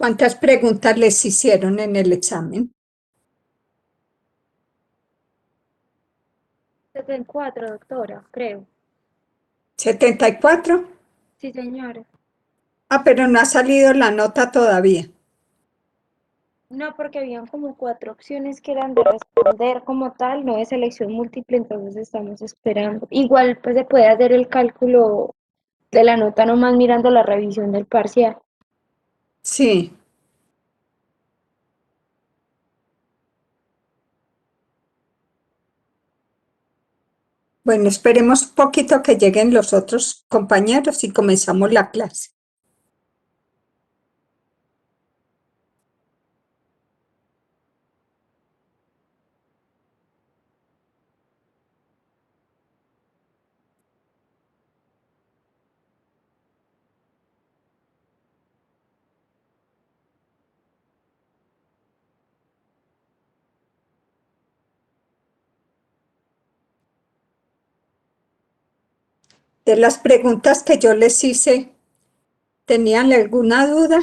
¿Cuántas preguntas les hicieron en el examen? 74, doctora, creo. ¿74? Sí, señora. Ah, pero no ha salido la nota todavía. No, porque habían como 4 opciones que eran de responder como tal, no de selección múltiple, entonces estamos esperando. Igual, pues se puede hacer el cálculo de la nota nomás mirando la revisión del parcial. Sí. Bueno, esperemos un poquito que lleguen los otros compañeros y comenzamos la clase. De las preguntas que yo les hice, ¿tenían alguna duda?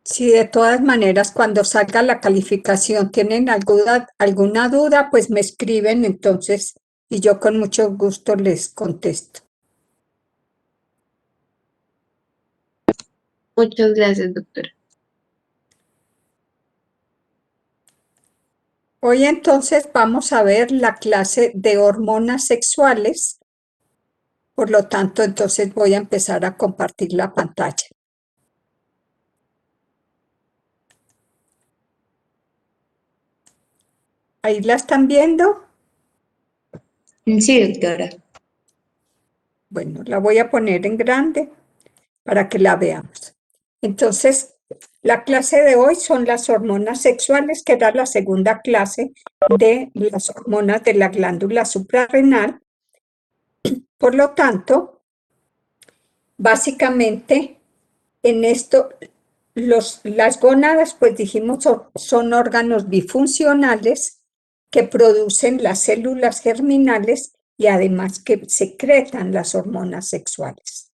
Si de todas maneras cuando salga la calificación tienen alguna duda, pues me escriben entonces y yo con mucho gusto les contesto. Muchas gracias, doctora. Hoy entonces vamos a ver la clase de hormonas sexuales. Por lo tanto, entonces voy a empezar a compartir la pantalla. ¿Ahí la están viendo? Sí, doctora. Bueno, la voy a poner en grande para que la veamos. Entonces, la clase de hoy son las hormonas sexuales, que era la segunda clase de las hormonas de la glándula suprarrenal. Por lo tanto, básicamente, en esto, las gónadas, pues dijimos, son órganos bifuncionales que producen las células germinales y además que secretan las hormonas sexuales.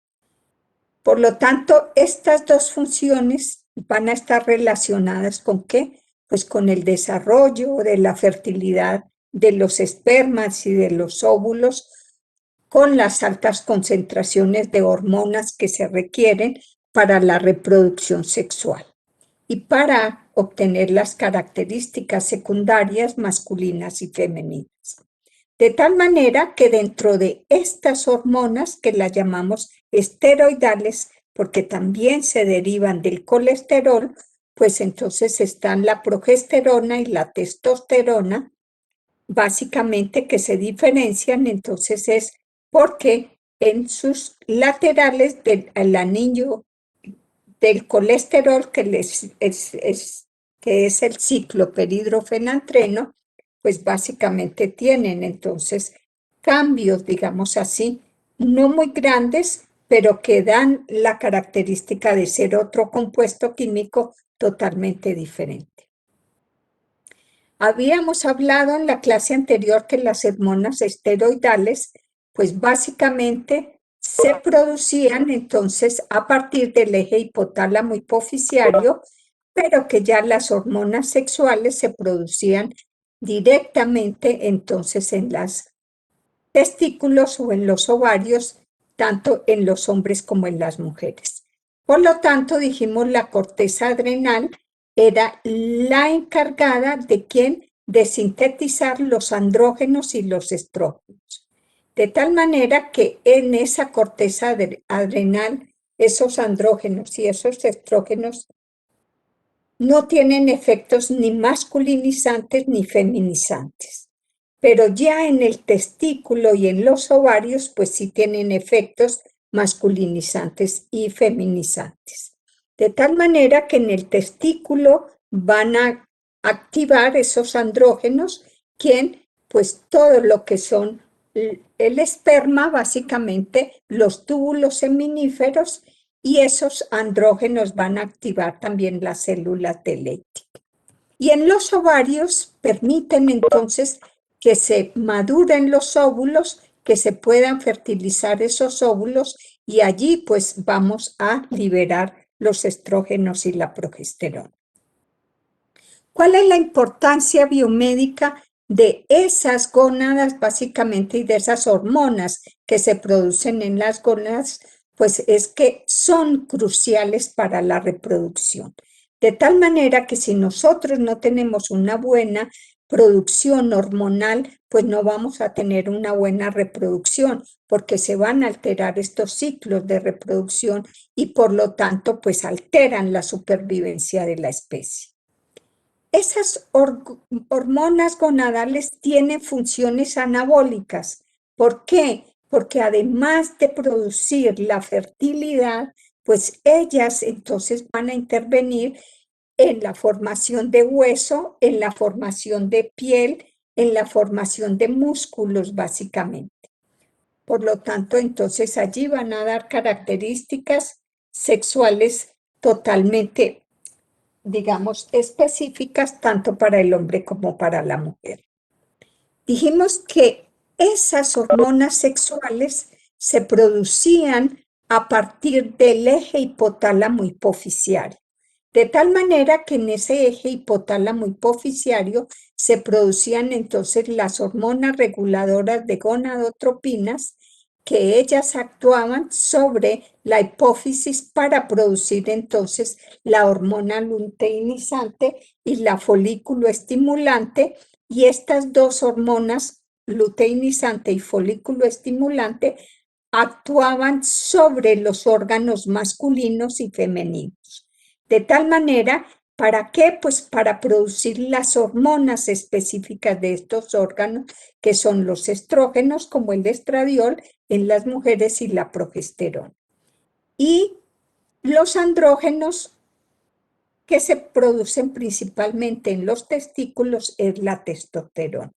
Por lo tanto, estas dos funciones van a estar relacionadas ¿con qué? Pues con el desarrollo de la fertilidad de los espermas y de los óvulos, con las altas concentraciones de hormonas que se requieren para la reproducción sexual y para obtener las características secundarias masculinas y femeninas. De tal manera que dentro de estas hormonas, que las llamamos esteroidales, porque también se derivan del colesterol, pues entonces están la progesterona y la testosterona, básicamente que se diferencian, entonces es porque en sus laterales del anillo del colesterol, que es el cicloperidrofenantreno, pues básicamente tienen entonces cambios, digamos así, no muy grandes, pero que dan la característica de ser otro compuesto químico totalmente diferente. Habíamos hablado en la clase anterior que las hormonas esteroidales, pues básicamente se producían entonces a partir del eje hipotálamo hipofisiario, pero que ya las hormonas sexuales se producían directamente entonces en los testículos o en los ovarios, tanto en los hombres como en las mujeres. Por lo tanto, dijimos la corteza adrenal era la encargada de quién, de sintetizar los andrógenos y los estrógenos. De tal manera que en esa corteza adrenal, esos andrógenos y esos estrógenos no tienen efectos ni masculinizantes ni feminizantes. Pero ya en el testículo y en los ovarios, pues sí tienen efectos masculinizantes y feminizantes. De tal manera que en el testículo van a activar esos andrógenos, quien, pues todo lo que son el esperma, básicamente, los túbulos seminíferos, y esos andrógenos van a activar también las células de Leydig. Y en los ovarios permiten entonces que se maduren los óvulos, que se puedan fertilizar esos óvulos y allí pues vamos a liberar los estrógenos y la progesterona. ¿Cuál es la importancia biomédica de esas gónadas básicamente y de esas hormonas que se producen en las gónadas? Pues es que son cruciales para la reproducción. De tal manera que si nosotros no tenemos una buena producción hormonal, pues no vamos a tener una buena reproducción, porque se van a alterar estos ciclos de reproducción y por lo tanto, pues alteran la supervivencia de la especie. Esas hormonas gonadales tienen funciones anabólicas. ¿Por qué? Porque además de producir la fertilidad, pues ellas entonces van a intervenir en la formación de hueso, en la formación de piel, en la formación de músculos, básicamente. Por lo tanto, entonces allí van a dar características sexuales totalmente, digamos, específicas tanto para el hombre como para la mujer. Dijimos que esas hormonas sexuales se producían a partir del eje hipotálamo hipoficiario, de tal manera que en ese eje hipotálamo hipoficiario se producían entonces las hormonas reguladoras de gonadotropinas, que ellas actuaban sobre la hipófisis para producir entonces la hormona luteinizante y la folículo estimulante, y estas dos hormonas, luteinizante y folículo estimulante, actuaban sobre los órganos masculinos y femeninos. De tal manera, ¿para qué? Pues para producir las hormonas específicas de estos órganos, que son los estrógenos, como el estradiol en las mujeres y la progesterona. Y los andrógenos que se producen principalmente en los testículos es la testosterona,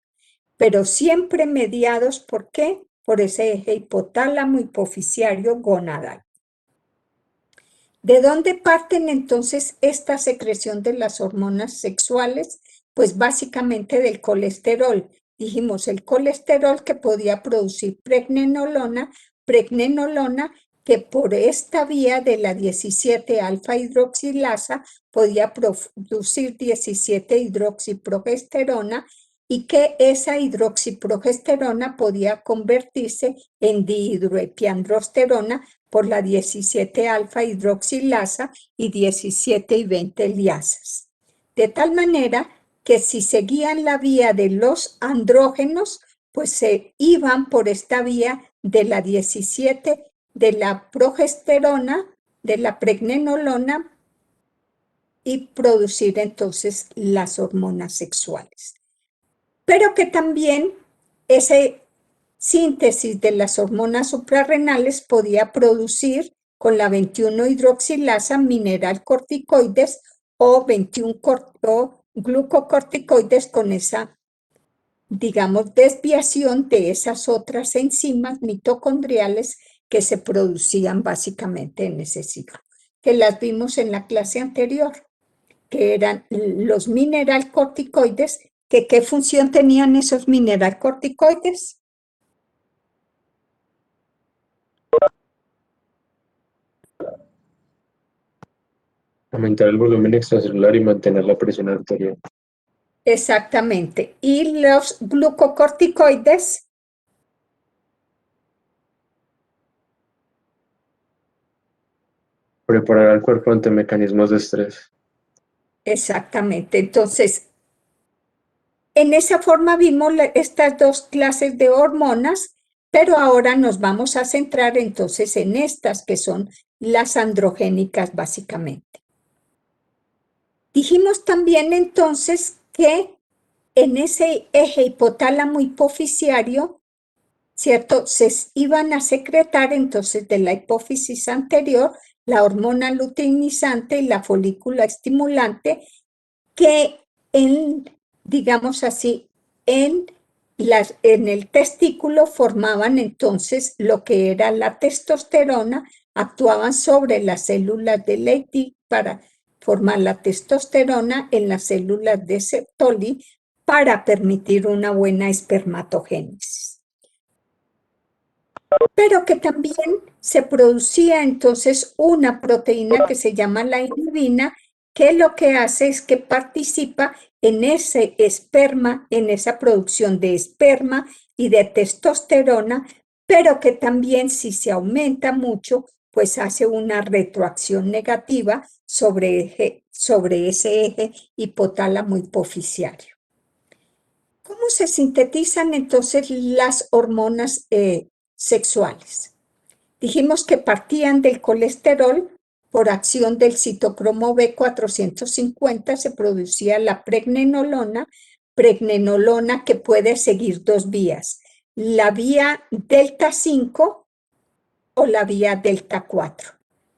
pero siempre mediados, ¿por qué? Por ese eje hipotálamo hipoficiario gonadal. ¿De dónde parten entonces esta secreción de las hormonas sexuales? Pues básicamente del colesterol. Dijimos el colesterol que podía producir pregnenolona que por esta vía de la 17-alfa hidroxilasa podía producir 17-hidroxiprogesterona, y que esa hidroxiprogesterona podía convertirse en dihidroepiandrosterona por la 17-alfa hidroxilasa y 17 y 20 liasas. De tal manera que si seguían la vía de los andrógenos, pues se iban por esta vía de la 17, de la progesterona, de la pregnenolona, y producir entonces las hormonas sexuales. Pero que también ese síntesis de las hormonas suprarrenales podía producir con la 21-hidroxilasa mineralcorticoides o 21 glucocorticoides, con esa, digamos, desviación de esas otras enzimas mitocondriales que se producían básicamente en ese ciclo, que las vimos en la clase anterior, que eran los mineralcorticoides, que ¿qué función tenían esos mineralcorticoides? Aumentar el volumen extracelular y mantener la presión arterial. Exactamente. Y los glucocorticoides, Preparar al cuerpo ante mecanismos de estrés. exactamente. Entonces, en esa forma vimos estas dos clases de hormonas, pero ahora nos vamos a centrar entonces en estas que son las androgénicas básicamente. Dijimos también entonces que en ese eje hipotálamo hipofisiario, ¿cierto? Se iban a secretar entonces de la hipófisis anterior la hormona luteinizante y la folícula estimulante que digamos así, en el testículo formaban entonces lo que era la testosterona, actuaban sobre las células de Leydig para formar la testosterona en las células de Sertoli para permitir una buena espermatogénesis. Pero que también se producía entonces una proteína que se llama la inhibina, que lo que hace es que participa en ese esperma, en esa producción de esperma y de testosterona, pero que también si se aumenta mucho, pues hace una retroacción negativa sobre ese eje hipotálamo hipofisiario. ¿Cómo se sintetizan entonces las hormonas sexuales? Dijimos que partían del colesterol, por acción del citocromo B450 se producía la pregnenolona que puede seguir dos vías, la vía delta 5 o la vía delta 4.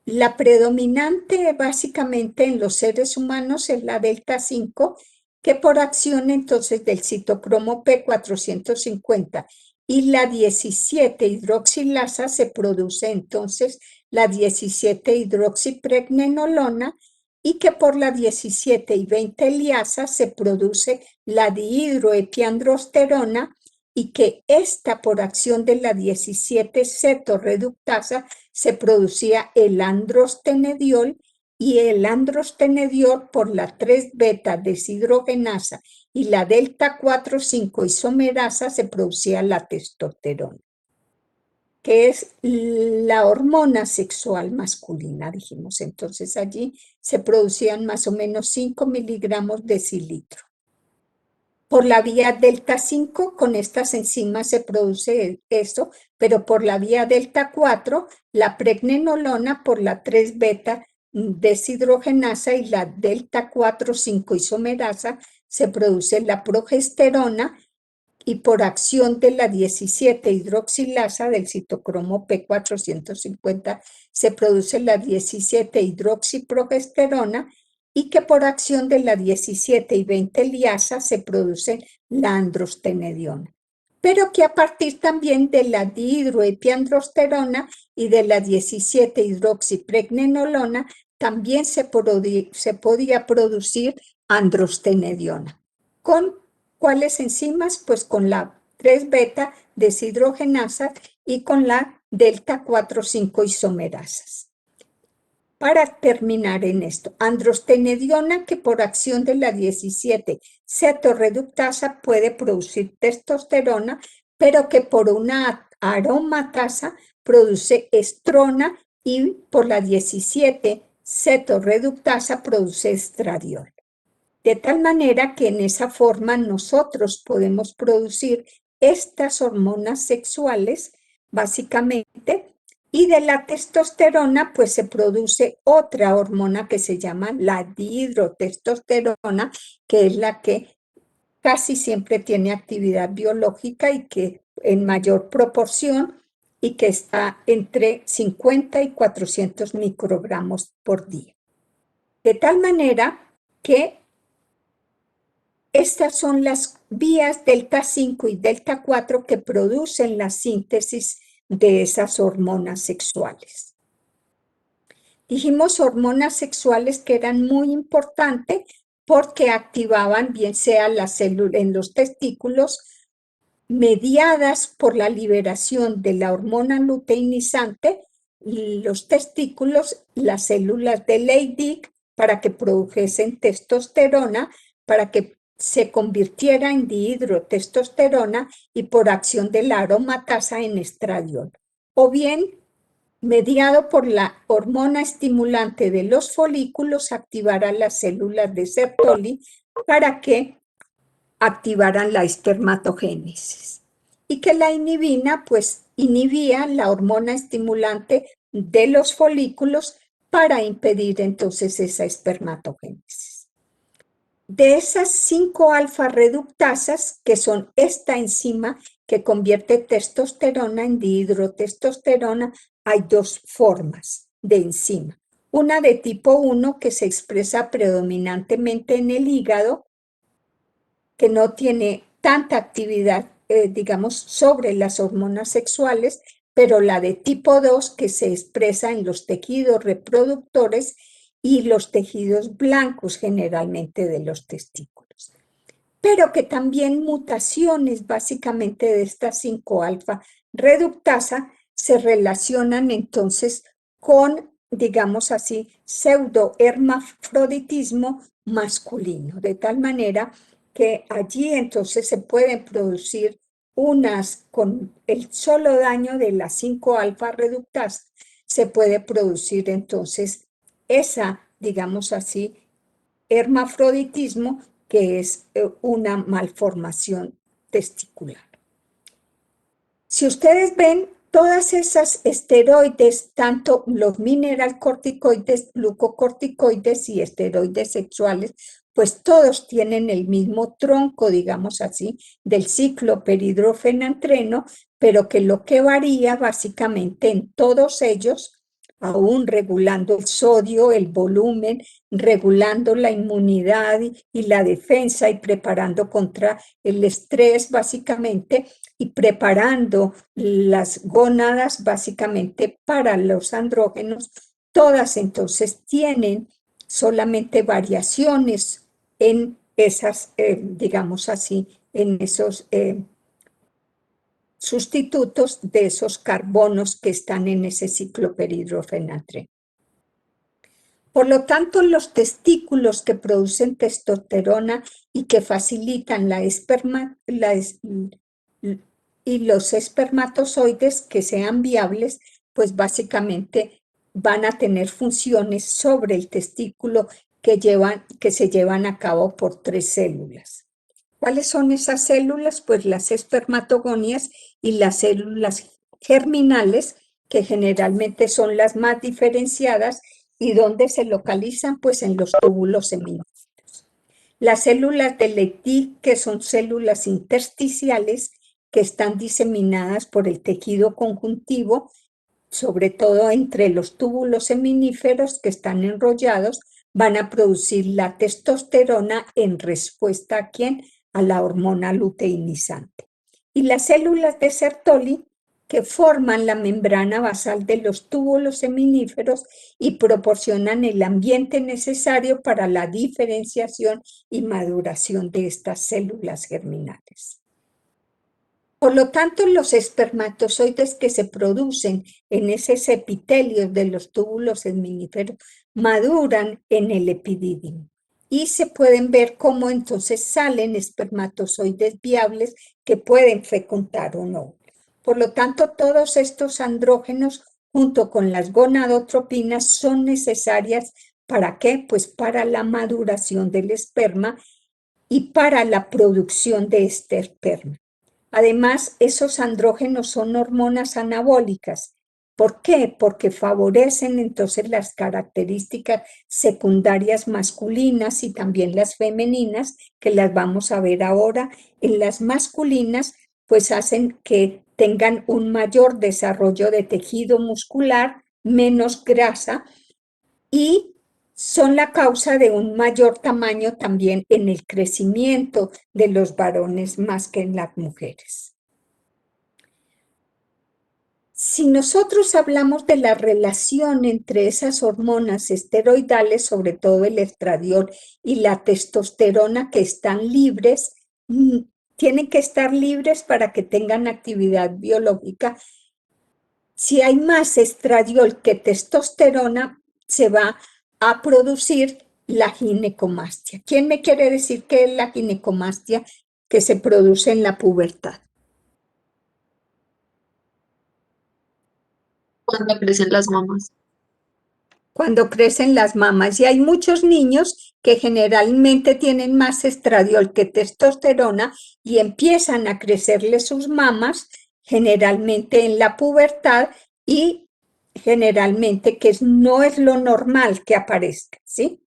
La predominante básicamente en los seres humanos es la delta 5, que por acción entonces del citocromo P450 y la 17 hidroxilasa se produce entonces la 17 hidroxipregnenolona y que por la 17 y 20 liasa se produce la dihidroepiandrosterona y que esta por acción de la 17 cetorreductasa se producía el androstenediol y el androstenediol por la 3-beta deshidrogenasa y la delta 4,5 isomerasa se producía la testosterona, que es la hormona sexual masculina, dijimos. Entonces allí se producían más o menos 5 miligramos decilitro. Por la vía delta 5, con estas enzimas se produce eso, pero por la vía delta 4, la pregnenolona por la 3-beta deshidrogenasa y la delta 4,5 isomerasa se produce la progesterona y por acción de la 17 hidroxilasa del citocromo P450 se produce la 17 hidroxiprogesterona y que por acción de la 17 y 20 liasa se produce la androstenediona. Pero que a partir también de la dihidroepiandrosterona y de la 17 hidroxipregnenolona también se podía producir androstenediona. ¿Con cuáles enzimas? Pues con la 3-beta deshidrogenasa y con la delta 4,5 isomerasas. Para terminar en esto, androstenediona que por acción de la 17 cetorreductasa puede producir testosterona, pero que por una aromatasa produce estrona y por la 17 cetorreductasa produce estradiol. De tal manera que en esa forma nosotros podemos producir estas hormonas sexuales, básicamente, y de la testosterona, pues se produce otra hormona que se llama la dihidrotestosterona, que es la que casi siempre tiene actividad biológica y que en mayor proporción y que está entre 50 y 400 microgramos por día. De tal manera que estas son las vías delta 5 y delta 4 que producen la síntesis de esas hormonas sexuales. Dijimos hormonas sexuales que eran muy importantes porque activaban bien sea las células en los testículos, mediadas por la liberación de la hormona luteinizante, los testículos, las células de Leydig para que produjesen testosterona, para que se convirtiera en dihidrotestosterona y por acción de la aromatasa en estradiol, o bien mediado por la hormona estimulante de los folículos, activará las células de Sertoli para que activaran la espermatogénesis. Y que la inhibina, pues inhibía la hormona estimulante de los folículos para impedir entonces esa espermatogénesis. De esas 5-alfa reductasas, que son esta enzima que convierte testosterona en dihidrotestosterona, hay dos formas de enzima. Una de tipo 1 que se expresa predominantemente en el hígado, que no tiene tanta actividad, digamos, sobre las hormonas sexuales, pero la de tipo 2 que se expresa en los tejidos reproductores y los tejidos blancos generalmente de los testículos. Pero que también mutaciones básicamente de esta 5-alfa reductasa se relacionan entonces con, digamos así, pseudohermafroditismo masculino, de tal manera que allí entonces se pueden producir unas, con el solo daño de la 5-alfa reductasa, se puede producir entonces esa, digamos así, hermafroditismo, que es una malformación testicular. Si ustedes ven, todas esas esteroides, tanto los mineralcorticoides, glucocorticoides y esteroides sexuales, pues todos tienen el mismo tronco, digamos así, del ciclo peridrofenantreno, pero que lo que varía básicamente en todos ellos, aún regulando el sodio, el volumen, regulando la inmunidad y la defensa y preparando contra el estrés básicamente, y preparando las gónadas básicamente para los andrógenos, todas entonces tienen solamente variaciones en esas, digamos así, en esos sustitutos de esos carbonos que están en ese ciclo peridrofenantreno. Por lo tanto, los testículos que producen testosterona y que facilitan y los espermatozoides que sean viables, pues básicamente van a tener funciones sobre el testículo que se llevan a cabo por 3 células. ¿Cuáles son esas células? Pues las espermatogonias y las células germinales, que generalmente son las más diferenciadas y donde se localizan pues en los túbulos seminíferos. Las células de Leydig, que son células intersticiales que están diseminadas por el tejido conjuntivo, sobre todo entre los túbulos seminíferos que están enrollados, van a producir la testosterona en respuesta ¿a quién? A la hormona luteinizante. Y las células de Sertoli, que forman la membrana basal de los túbulos seminíferos y proporcionan el ambiente necesario para la diferenciación y maduración de estas células germinales. Por lo tanto, los espermatozoides que se producen en esos epitelios de los túbulos seminíferos maduran en el epidídimo y se pueden ver cómo entonces salen espermatozoides viables que pueden fecundar un óvulo. Por lo tanto, todos estos andrógenos junto con las gonadotropinas son necesarias ¿para qué? Pues para la maduración del esperma y para la producción de este esperma. Además, esos andrógenos son hormonas anabólicas. ¿Por qué? Porque favorecen entonces las características secundarias masculinas y también las femeninas, que las vamos a ver ahora. En las masculinas, pues hacen que tengan un mayor desarrollo de tejido muscular, menos grasa, y son la causa de un mayor tamaño también en el crecimiento de los varones más que en las mujeres. Si nosotros hablamos de la relación entre esas hormonas esteroidales, sobre todo el estradiol y la testosterona, que están libres, tienen que estar libres para que tengan actividad biológica. Si hay más estradiol que testosterona, se va a producir la ginecomastia. ¿Quién me quiere decir qué es la ginecomastia que se produce en la pubertad? Cuando crecen las mamas. Cuando crecen las mamas. Y hay muchos niños que generalmente tienen más estradiol que testosterona y empiezan a crecerle sus mamas, generalmente en la pubertad y generalmente que no es lo normal que aparezca, ¿sí?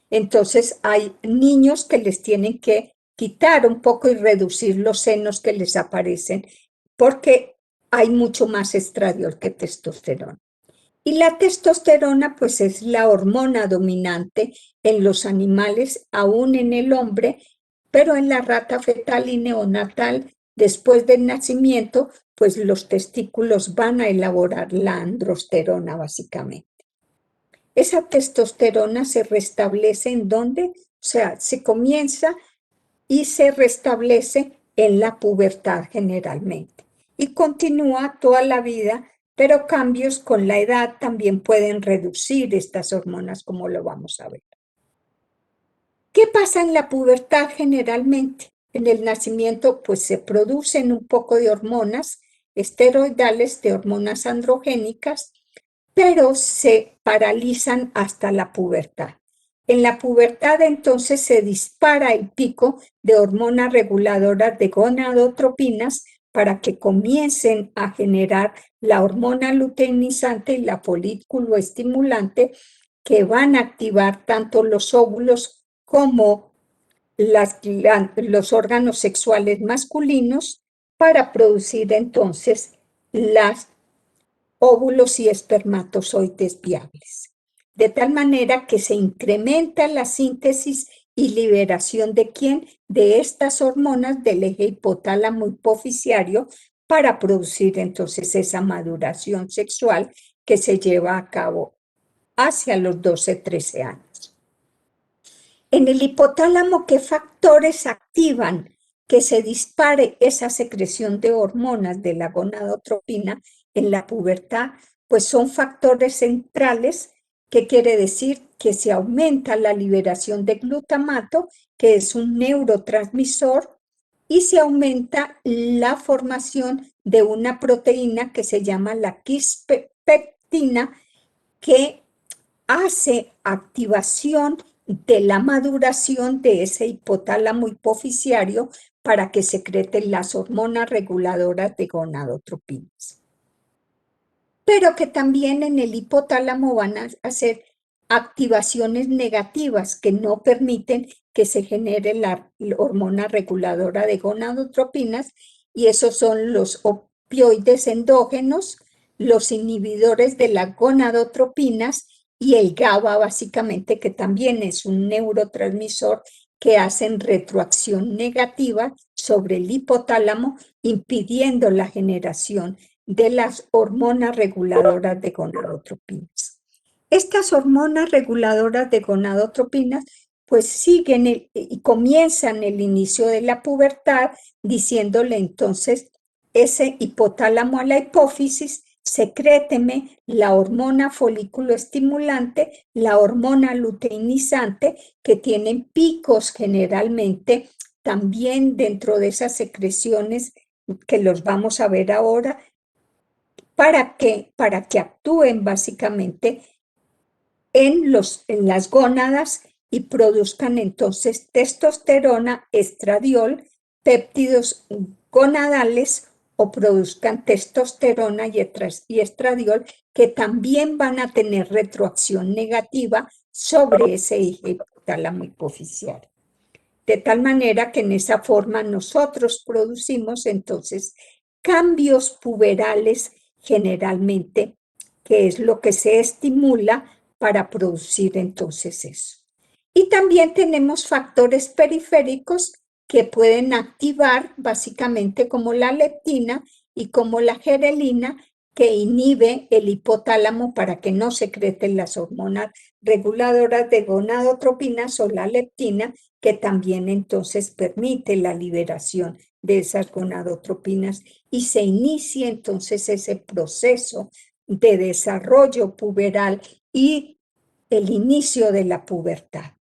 Entonces hay niños que les tienen que quitar un poco y reducir los senos que les aparecen porque hay mucho más estradiol que testosterona. Y la testosterona, pues es la hormona dominante en los animales, aún en el hombre, pero en la rata fetal y neonatal, después del nacimiento, pues los testículos van a elaborar la androsterona, básicamente. Esa testosterona se restablece en donde, o sea, se comienza y se restablece en la pubertad generalmente y continúa toda la vida, pero cambios con la edad también pueden reducir estas hormonas, como lo vamos a ver. ¿Qué pasa en la pubertad generalmente? En el nacimiento, pues se producen un poco de hormonas esteroidales, de hormonas androgénicas, pero se paralizan hasta la pubertad. En la pubertad entonces se dispara el pico de hormonas reguladoras de gonadotropinas para que comiencen a generar la hormona luteinizante y la folículo estimulante que van a activar tanto los óvulos como los órganos sexuales masculinos para producir entonces las óvulos y espermatozoides viables, de tal manera que se incrementa la síntesis y liberación de quién, de estas hormonas del eje hipotálamo hipoficiario para producir entonces esa maduración sexual que se lleva a cabo hacia los 12, 13 años. En el hipotálamo, ¿qué factores activan que se dispare esa secreción de hormonas de la gonadotropina en la pubertad? Pues son factores centrales, que quiere decir que se aumenta la liberación de glutamato, que es un neurotransmisor, y se aumenta la formación de una proteína que se llama la quispeptina, que hace activación de la maduración de ese hipotálamo hipoficiario para que secreten las hormonas reguladoras de gonadotropinas. Pero que también en el hipotálamo van a hacer activaciones negativas que no permiten que se genere la hormona reguladora de gonadotropinas, y esos son los opioides endógenos, los inhibidores de las gonadotropinas y el GABA, básicamente, que también es un neurotransmisor que hacen retroacción negativa sobre el hipotálamo, impidiendo la generación de las hormonas reguladoras de gonadotropinas. Estas hormonas reguladoras de gonadotropinas pues siguen y comienzan el inicio de la pubertad, diciéndole entonces ese hipotálamo a la hipófisis: secréteme la hormona folículo estimulante, la hormona luteinizante, que tienen picos generalmente también dentro de esas secreciones que los vamos a ver ahora. ¿Para qué? Para que actúen básicamente en las gónadas y produzcan entonces testosterona, estradiol, péptidos gonadales, o produzcan testosterona y estradiol, que también van a tener retroacción negativa sobre ese eje hipotálamo hipoficiario. De tal manera que en esa forma nosotros producimos entonces cambios puberales generalmente, que es lo que se estimula para producir entonces eso. Y también tenemos factores periféricos que pueden activar básicamente, como la leptina y como la gerelina, que inhibe el hipotálamo para que no secreten las hormonas reguladoras de gonadotropinas, o la leptina, que también entonces permite la liberación de esas gonadotropinas y se inicia entonces ese proceso de desarrollo puberal y el inicio de la pubertad.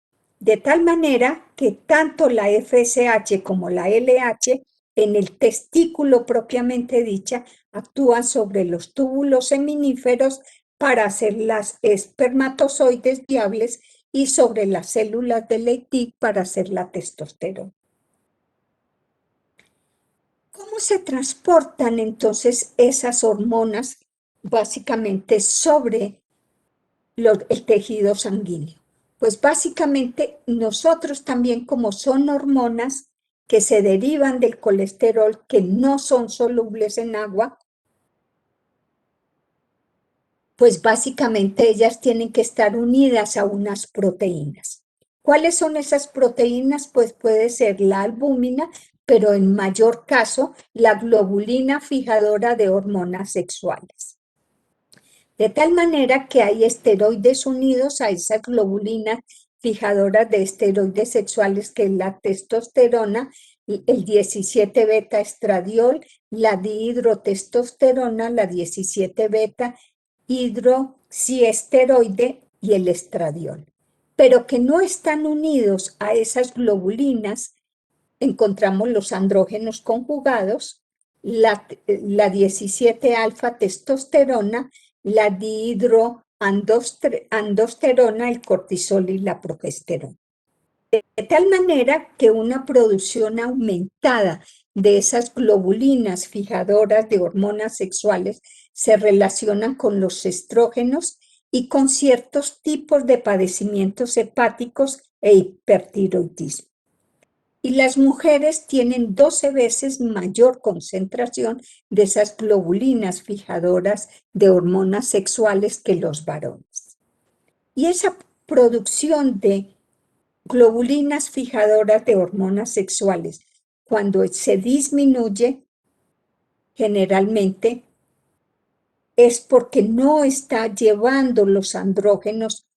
de tal manera que tanto la FSH como la LH en el testículo propiamente dicha actúan sobre los túbulos seminíferos para hacer las espermatozoides viables y sobre las células de Leydig para hacer la testosterona. ¿Cómo se transportan entonces esas hormonas básicamente sobre el tejido sanguíneo? Pues básicamente nosotros también, como son hormonas que se derivan del colesterol, que no son solubles en agua, pues básicamente ellas tienen que estar unidas a unas proteínas. ¿Cuáles son esas proteínas? Pues puede ser la albúmina, pero en mayor caso la globulina fijadora de hormonas sexuales. De tal manera que hay esteroides unidos a esas globulinas fijadoras de esteroides sexuales, que es la testosterona, el 17 beta estradiol, la dihidrotestosterona, la 17 beta hidroxiesteroide y el estradiol. Pero que no están unidos a esas globulinas, encontramos los andrógenos conjugados, la 17 alfa testosterona, la dihidroandosterona, el cortisol y la progesterona. De tal manera que una producción aumentada de esas globulinas fijadoras de hormonas sexuales se relacionan con los estrógenos y con ciertos tipos de padecimientos hepáticos e hipertiroidismo. Y las mujeres tienen 12 veces mayor concentración de esas globulinas fijadoras de hormonas sexuales que los varones. Y esa producción de globulinas fijadoras de hormonas sexuales, cuando se disminuye, generalmente es porque no está llevando los andrógenos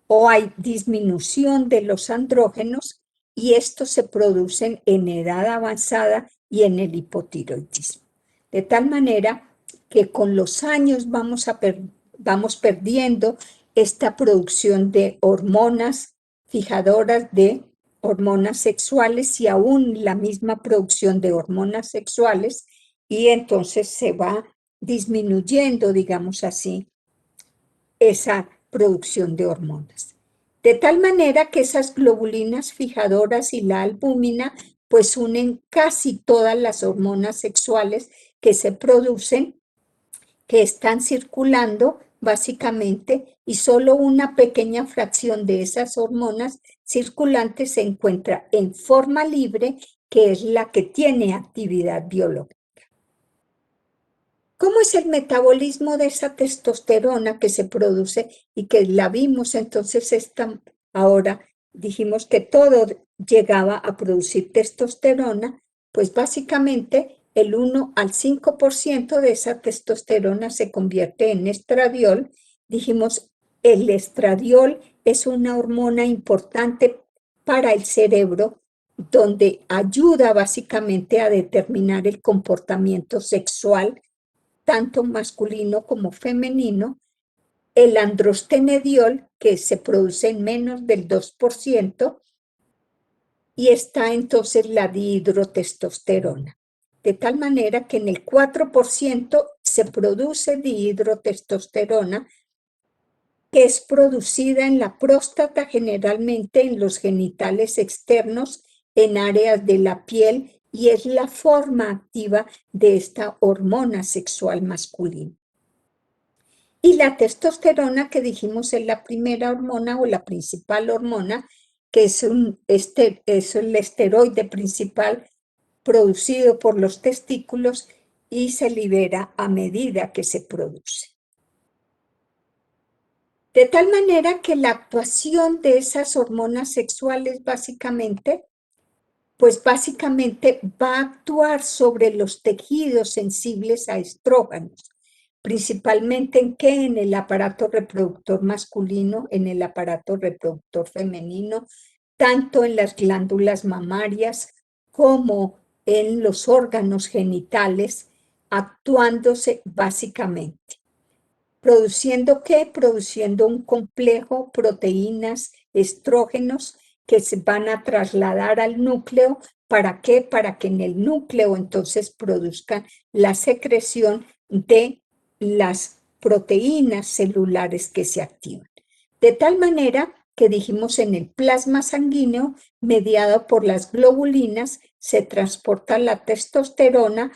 o hay disminución de los andrógenos, y estos se producen en edad avanzada y en el hipotiroidismo. De tal manera que con los años vamos perdiendo esta producción de hormonas fijadoras de hormonas sexuales y aún la misma producción de hormonas sexuales, y entonces se va disminuyendo, digamos así, esa producción de hormonas. De tal manera que esas globulinas fijadoras y la albúmina pues unen casi todas las hormonas sexuales que se producen, que están circulando básicamente, y solo una pequeña fracción de esas hormonas circulantes se encuentra en forma libre, que es la que tiene actividad biológica. ¿Cómo es el metabolismo de esa testosterona que se produce y que la vimos entonces ahora? Dijimos que todo llegaba a producir testosterona, pues básicamente el 1 al 5% de esa testosterona se convierte en estradiol. Dijimos, el estradiol es una hormona importante para el cerebro, donde ayuda básicamente a determinar el comportamiento sexual, tanto masculino como femenino. El androstenediol, que se produce en menos del 2%, y está entonces la dihidrotestosterona. De tal manera que en el 4% se produce dihidrotestosterona, que es producida en la próstata, generalmente en los genitales externos, en áreas de la piel, y es la forma activa de esta hormona sexual masculina. Y la testosterona, que dijimos es la primera hormona o la principal hormona, que es el esteroide principal producido por los testículos y se libera a medida que se produce. De tal manera que la actuación de esas hormonas sexuales básicamente va a actuar sobre los tejidos sensibles a estrógenos, principalmente en el aparato reproductor masculino, en el aparato reproductor femenino, tanto en las glándulas mamarias como en los órganos genitales, actuándose básicamente. ¿Produciendo qué? Produciendo un complejo, proteínas, estrógenos, que se van a trasladar al núcleo. ¿Para qué? Para que en el núcleo entonces produzcan la secreción de las proteínas celulares que se activan. De tal manera que dijimos en el plasma sanguíneo, mediado por las globulinas, se transporta la testosterona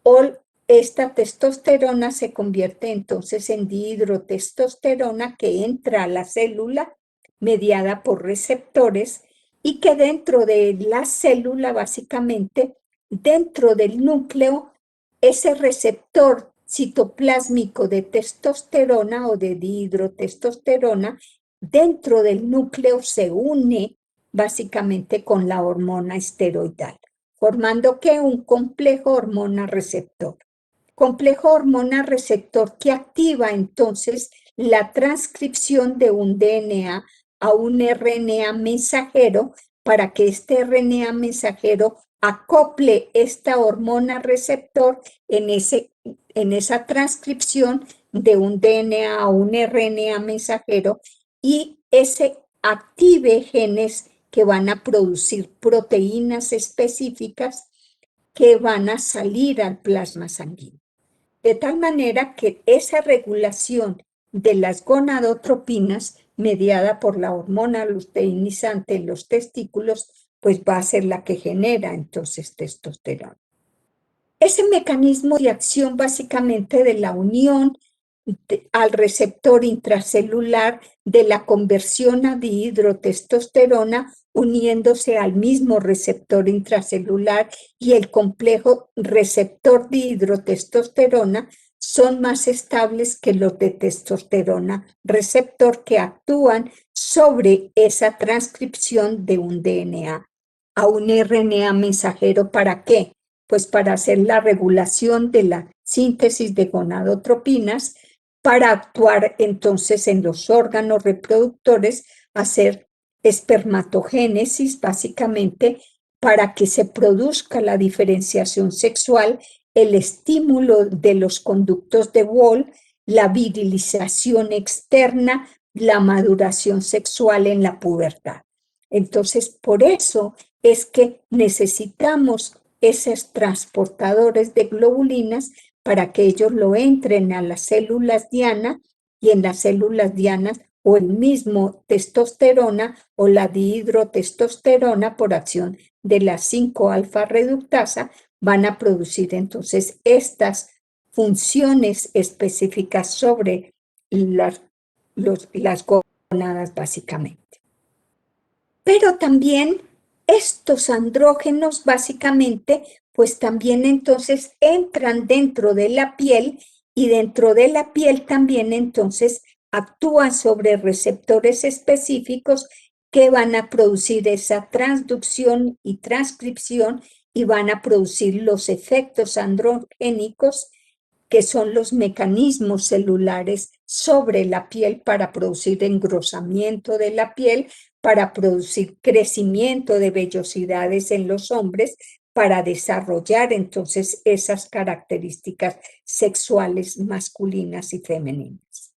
o esta testosterona se convierte entonces en dihidrotestosterona que entra a la célula mediada por receptores y que dentro de la célula, básicamente, dentro del núcleo, ese receptor citoplásmico de testosterona o de dihidrotestosterona, dentro del núcleo se une básicamente con la hormona esteroidal, formando que un complejo hormona receptor. Complejo hormona receptor que activa entonces la transcripción de un DNA a un RNA mensajero para que este RNA mensajero acople esta hormona receptor en esa transcripción de un DNA a un RNA mensajero y ese active genes que van a producir proteínas específicas que van a salir al plasma sanguíneo. De tal manera que esa regulación de las gonadotropinas, mediada por la hormona luteinizante en los testículos, pues va a ser la que genera entonces testosterona. Ese mecanismo de acción básicamente de la unión al receptor intracelular de la conversión a dihidrotestosterona uniéndose al mismo receptor intracelular y el complejo receptor dihidrotestosterona son más estables que los de testosterona receptor que actúan sobre esa transcripción de un DNA a un RNA mensajero. ¿Para qué? Pues para hacer la regulación de la síntesis de gonadotropinas, para actuar entonces en los órganos reproductores, hacer espermatogénesis básicamente para que se produzca la diferenciación sexual, el estímulo de los conductos de Wall, la virilización externa, la maduración sexual en la pubertad. Entonces, por eso es que necesitamos esos transportadores de globulinas para que ellos lo entren a las células diana y en las células dianas o el mismo testosterona o la dihidrotestosterona por acción de la 5-alfa reductasa van a producir entonces estas funciones específicas sobre las gonadas básicamente. Pero también estos andrógenos básicamente pues también entonces entran dentro de la piel y dentro de la piel también entonces actúan sobre receptores específicos que van a producir esa transducción y transcripción y van a producir los efectos androgénicos, que son los mecanismos celulares sobre la piel para producir engrosamiento de la piel, para producir crecimiento de vellosidades en los hombres, para desarrollar entonces esas características sexuales masculinas y femeninas.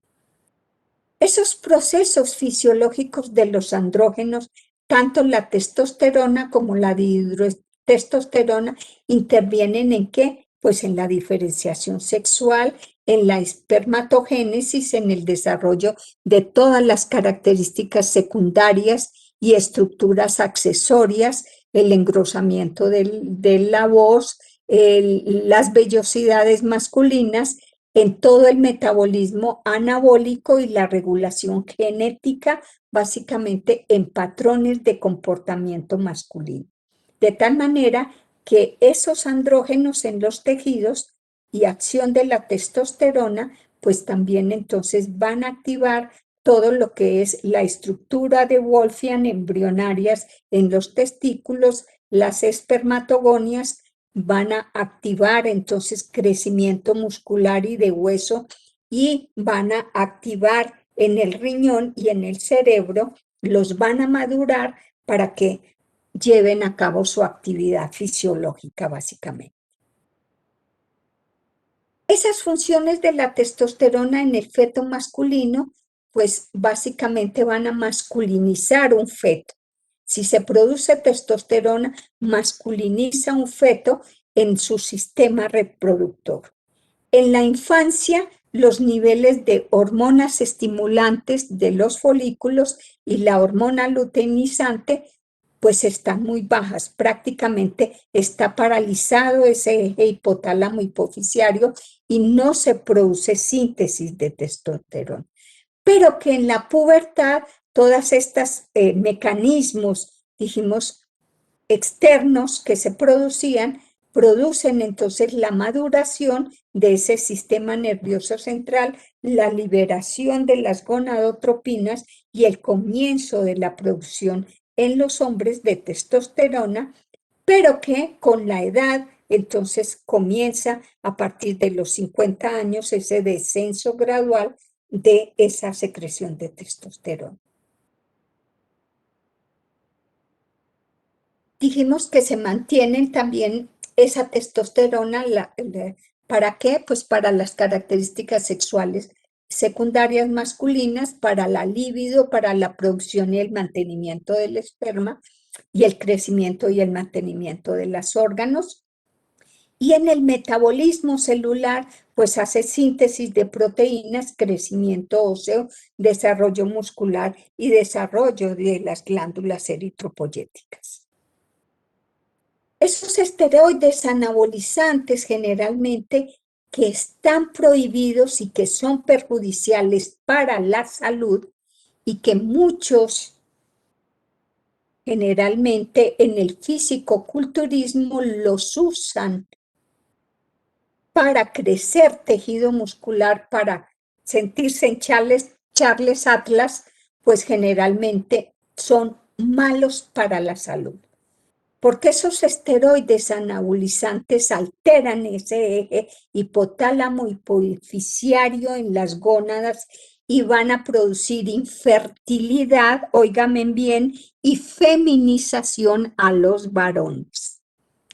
Esos procesos fisiológicos de los andrógenos, tanto la testosterona como la dihidrotestosterona, intervienen ¿en qué? Pues en la diferenciación sexual, en la espermatogénesis, en el desarrollo de todas las características secundarias y estructuras accesorias, el engrosamiento de la voz, las vellosidades masculinas, en todo el metabolismo anabólico y la regulación genética, básicamente en patrones de comportamiento masculino. De tal manera que esos andrógenos en los tejidos y acción de la testosterona, pues también entonces van a activar todo lo que es la estructura de Wolffian embrionarias en los testículos, las espermatogonias, van a activar entonces crecimiento muscular y de hueso y van a activar en el riñón y en el cerebro, los van a madurar para que lleven a cabo su actividad fisiológica básicamente. Esas funciones de la testosterona en el feto masculino, pues básicamente van a masculinizar un feto. Si se produce testosterona, masculiniza un feto en su sistema reproductor. En la infancia, los niveles de hormonas estimulantes de los folículos y la hormona luteinizante pues están muy bajas, prácticamente está paralizado ese eje hipotálamo hipofisiario y no se produce síntesis de testosterona. Pero que en la pubertad todas estas mecanismos, dijimos, externos que se producen entonces la maduración de ese sistema nervioso central, la liberación de las gonadotropinas y el comienzo de la producción en los hombres de testosterona, pero que con la edad entonces comienza a partir de los 50 años ese descenso gradual de esa secreción de testosterona. Dijimos que se mantienen también esa testosterona, ¿para qué? Pues para las características sexuales secundarias masculinas, para la libido, para la producción y el mantenimiento del esperma y el crecimiento y el mantenimiento de los órganos. Y en el metabolismo celular, pues hace síntesis de proteínas, crecimiento óseo, desarrollo muscular y desarrollo de las glándulas eritropoyéticas. Esos esteroides anabolizantes generalmente que están prohibidos y que son perjudiciales para la salud y que muchos generalmente en el fisicoculturismo los usan para crecer tejido muscular, para sentirse en Charles Atlas, pues generalmente son malos para la salud. Porque esos esteroides anabolizantes alteran ese eje hipotálamo hipofisiario en las gónadas y van a producir infertilidad, óigame bien, y feminización a los varones.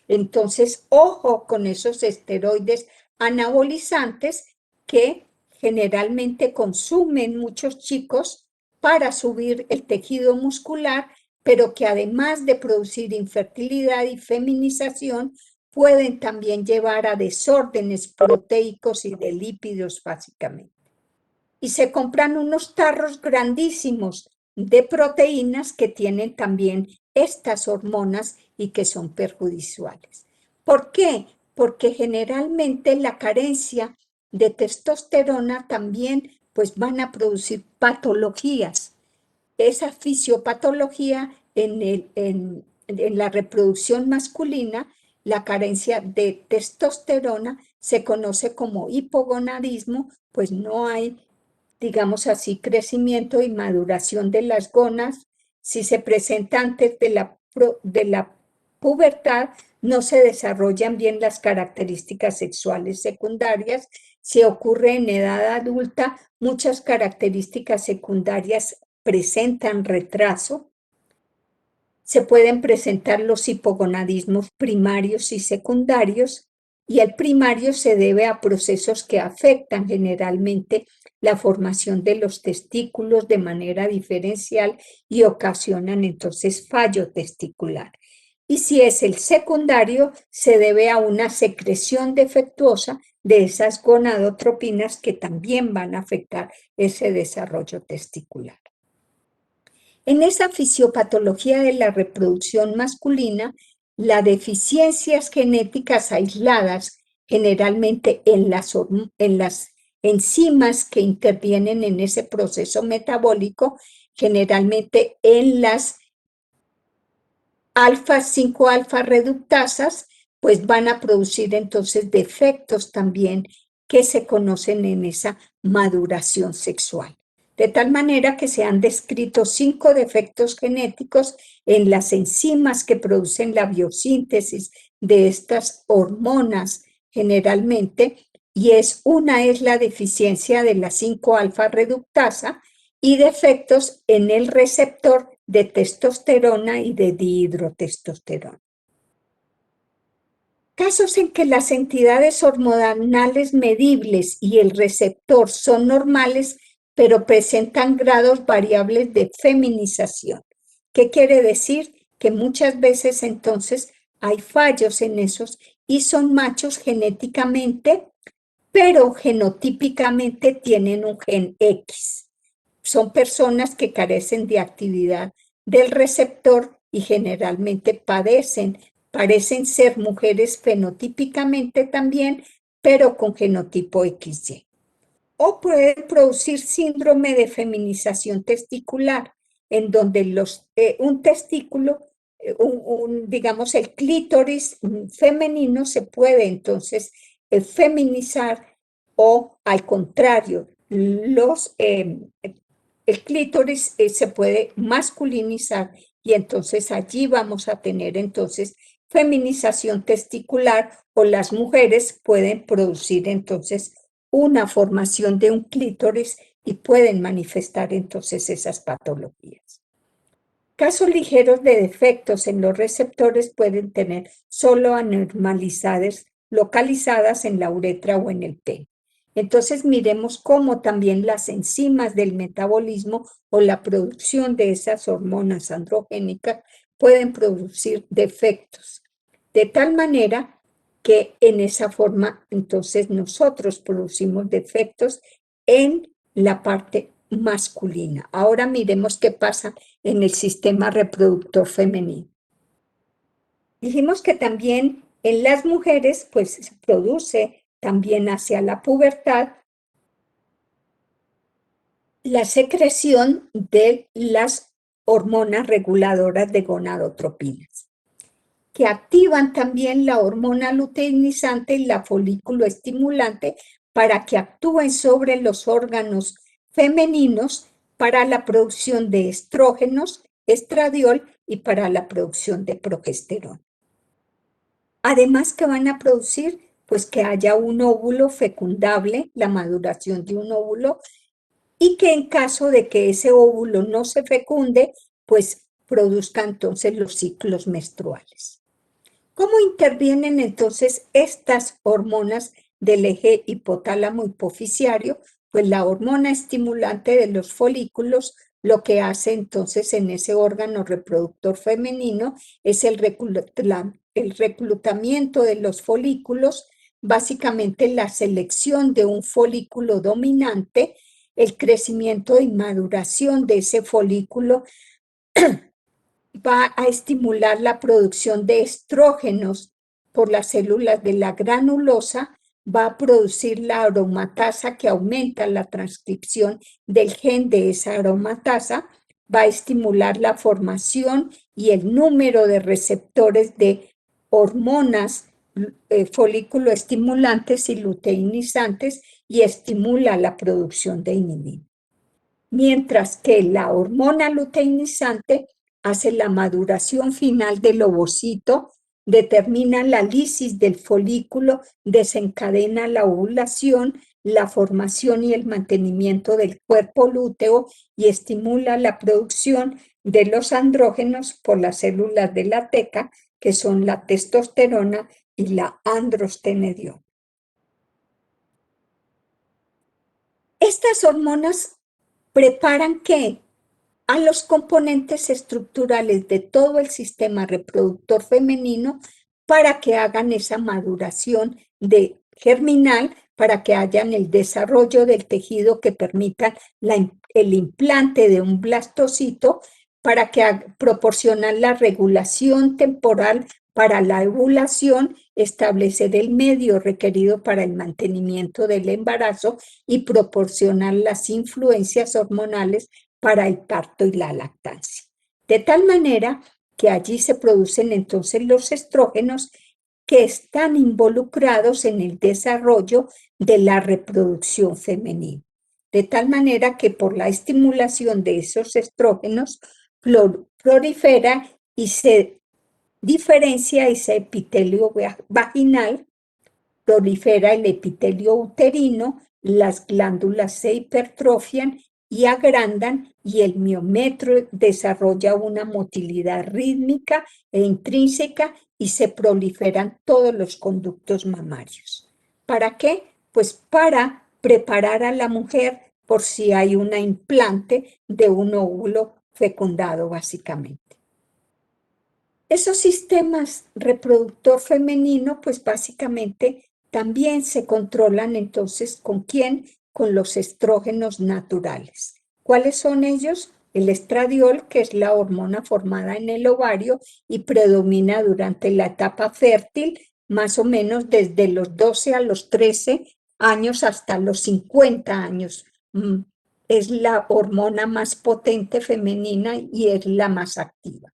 Entonces, ojo con esos esteroides anabolizantes que generalmente consumen muchos chicos para subir el tejido muscular, pero que además de producir infertilidad y feminización, pueden también llevar a desórdenes proteicos y de lípidos básicamente. Y se compran unos tarros grandísimos de proteínas que tienen también estas hormonas y que son perjudiciales. ¿Por qué? Porque generalmente la carencia de testosterona también pues van a producir patologías. Esa fisiopatología en la reproducción masculina, la carencia de testosterona se conoce como hipogonadismo, pues no hay, digamos así, crecimiento y maduración de las gónadas. Si se presenta antes de la pubertad, no se desarrollan bien las características sexuales secundarias. Si ocurre en edad adulta, muchas características secundarias presentan retraso. Se pueden presentar los hipogonadismos primarios y secundarios, y el primario se debe a procesos que afectan generalmente la formación de los testículos de manera diferencial y ocasionan entonces fallo testicular. Y si es el secundario, se debe a una secreción defectuosa de esas gonadotropinas que también van a afectar ese desarrollo testicular. En esa fisiopatología de la reproducción masculina, las deficiencias genéticas aisladas, generalmente en las enzimas que intervienen en ese proceso metabólico, generalmente en las 5-alfa reductasas, pues van a producir entonces defectos también que se conocen en esa maduración sexual. De tal manera que se han descrito 5 defectos genéticos en las enzimas que producen la biosíntesis de estas hormonas generalmente, y una es la deficiencia de la 5-alfa reductasa y defectos en el receptor de testosterona y de dihidrotestosterona. Casos en que las entidades hormonales medibles y el receptor son normales, pero presentan grados variables de feminización. ¿Qué quiere decir? Que muchas veces entonces hay fallos en esos y son machos genéticamente, pero genotípicamente tienen un gen X. Son personas que carecen de actividad del receptor y generalmente parecen ser mujeres fenotípicamente también, pero con genotipo XY. O pueden producir síndrome de feminización testicular, en donde un testículo, digamos el clítoris femenino se puede entonces feminizar, o al contrario, el clítoris se puede masculinizar, y entonces allí vamos a tener entonces feminización testicular, o las mujeres pueden producir entonces una formación de un clítoris y pueden manifestar entonces esas patologías. Casos ligeros de defectos en los receptores pueden tener solo anormalidades localizadas en la uretra o en el pene. Entonces miremos cómo también las enzimas del metabolismo o la producción de esas hormonas androgénicas pueden producir defectos, de tal manera que en esa forma entonces nosotros producimos defectos en la parte masculina. Ahora miremos qué pasa en el sistema reproductor femenino. Dijimos que también en las mujeres pues se produce también hacia la pubertad la secreción de las hormonas reguladoras de gonadotropinas, que activan también la hormona luteinizante y la folículo estimulante para que actúen sobre los órganos femeninos para la producción de estrógenos, estradiol y para la producción de progesterona. Además, ¿qué van a producir? Pues que haya un óvulo fecundable, la maduración de un óvulo, y que en caso de que ese óvulo no se fecunde, pues produzca entonces los ciclos menstruales. ¿Cómo intervienen entonces estas hormonas del eje hipotálamo hipoficiario? Pues la hormona estimulante de los folículos lo que hace entonces en ese órgano reproductor femenino es el reclutamiento de los folículos, básicamente la selección de un folículo dominante, el crecimiento y maduración de ese folículo va a estimular la producción de estrógenos por las células de la granulosa, va a producir la aromatasa que aumenta la transcripción del gen de esa aromatasa, va a estimular la formación y el número de receptores de hormonas folículo estimulantes y luteinizantes y estimula la producción de inhibina. Mientras que la hormona luteinizante hace la maduración final del ovocito, determina la lisis del folículo, desencadena la ovulación, la formación y el mantenimiento del cuerpo lúteo y estimula la producción de los andrógenos por las células de la teca, que son la testosterona y la androstenediona. Estas hormonas preparan ¿qué? A los componentes estructurales de todo el sistema reproductor femenino para que hagan esa maduración germinal, para que hayan el desarrollo del tejido que permita el implante de un blastocito, para que proporcionan la regulación temporal para la ovulación, establecer el medio requerido para el mantenimiento del embarazo y proporcionar las influencias hormonales para el parto y la lactancia. De tal manera que allí se producen entonces los estrógenos que están involucrados en el desarrollo de la reproducción femenina. De tal manera que por la estimulación de esos estrógenos prolifera y se diferencia ese epitelio vaginal, prolifera el epitelio uterino, las glándulas se hipertrofian y agrandan y el miometrio desarrolla una motilidad rítmica e intrínseca y se proliferan todos los conductos mamarios. ¿Para qué? Pues para preparar a la mujer por si hay un implante de un óvulo fecundado básicamente. Esos sistemas reproductor femenino, pues básicamente también se controlan entonces ¿con quién? Con los estrógenos naturales. ¿Cuáles son ellos? El estradiol, que es la hormona formada en el ovario y predomina durante la etapa fértil, más o menos desde los 12 a los 13 años hasta los 50 años. Es la hormona más potente femenina y es la más activa.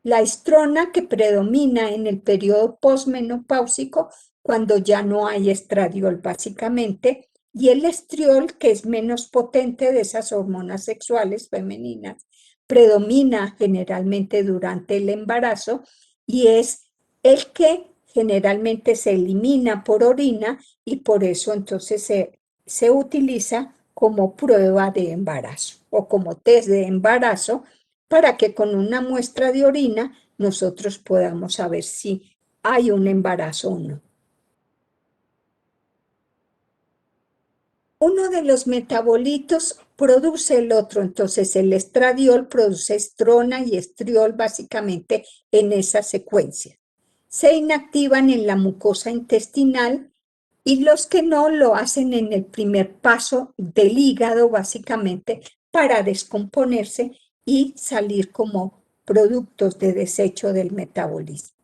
La estrona, que predomina en el periodo posmenopáusico cuando ya no hay estradiol básicamente, y el estriol, que es menos potente de esas hormonas sexuales femeninas, predomina generalmente durante el embarazo y es el que generalmente se elimina por orina y por eso entonces se utiliza como prueba de embarazo o como test de embarazo para que con una muestra de orina nosotros podamos saber si hay un embarazo o no. Uno de los metabolitos produce el otro, entonces el estradiol produce estrona y estriol básicamente en esa secuencia. Se inactivan en la mucosa intestinal y los que no lo hacen en el primer paso del hígado básicamente para descomponerse y salir como productos de desecho del metabolismo.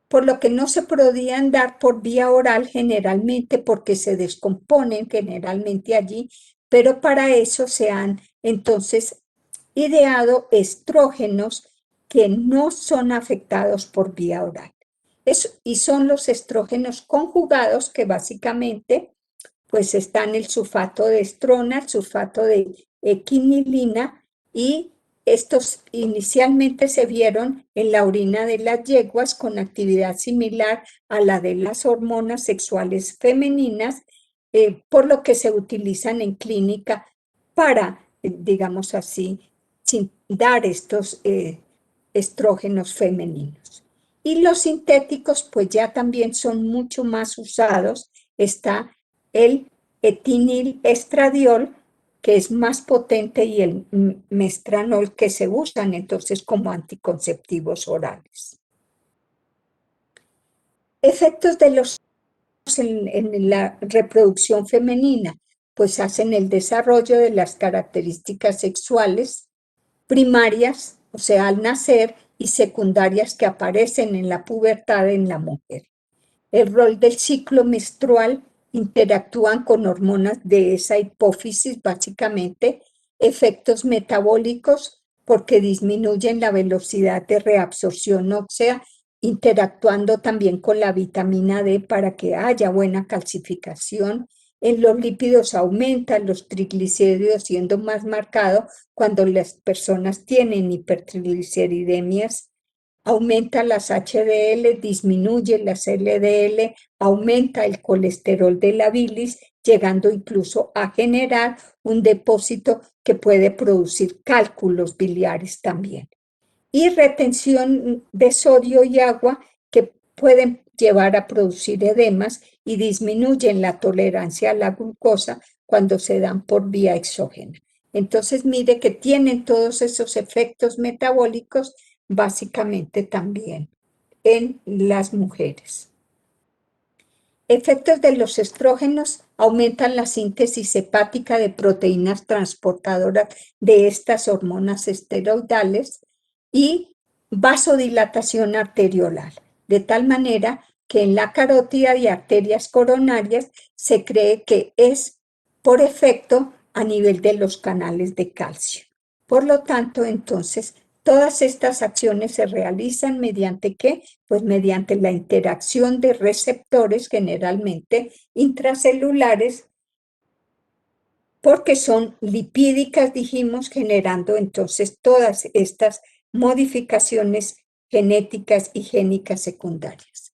Por lo que no se podían dar por vía oral generalmente porque se descomponen generalmente allí, pero para eso se han entonces ideado estrógenos que no son afectados por vía oral. Y son los estrógenos conjugados que básicamente pues están el sulfato de estrona, el sulfato de quinilina y estos inicialmente se vieron en la orina de las yeguas con actividad similar a la de las hormonas sexuales femeninas, por lo que se utilizan en clínica para, digamos así, dar estos estrógenos femeninos. Y los sintéticos, pues ya también son mucho más usados. Está el etinil-estradiol, que es más potente, y el mestranol, que se usan entonces como anticonceptivos orales. Efectos de los en la reproducción femenina, pues hacen el desarrollo de las características sexuales primarias, o sea, al nacer, y secundarias que aparecen en la pubertad en la mujer. El rol del ciclo menstrual interactúan con hormonas de esa hipófisis, básicamente, efectos metabólicos porque disminuyen la velocidad de reabsorción ósea, interactuando también con la vitamina D para que haya buena calcificación. En los lípidos aumentan los triglicéridos, siendo más marcado cuando las personas tienen hipertrigliceridemias. Aumenta las HDL, disminuye las LDL, aumenta el colesterol de la bilis, llegando incluso a generar un depósito que puede producir cálculos biliares también. Y retención de sodio y agua que pueden llevar a producir edemas y disminuyen la tolerancia a la glucosa cuando se dan por vía exógena. Entonces, mire que tienen todos esos efectos metabólicos básicamente también en las mujeres. Efectos de los estrógenos: aumentan la síntesis hepática de proteínas transportadoras de estas hormonas esteroidales y vasodilatación arteriolar, de tal manera que en la carótida y arterias coronarias se cree que es por efecto a nivel de los canales de calcio. Por lo tanto, entonces, todas estas acciones se realizan mediante ¿qué? Pues mediante la interacción de receptores generalmente intracelulares, porque son lipídicas, dijimos, generando entonces todas estas modificaciones genéticas y génicas secundarias.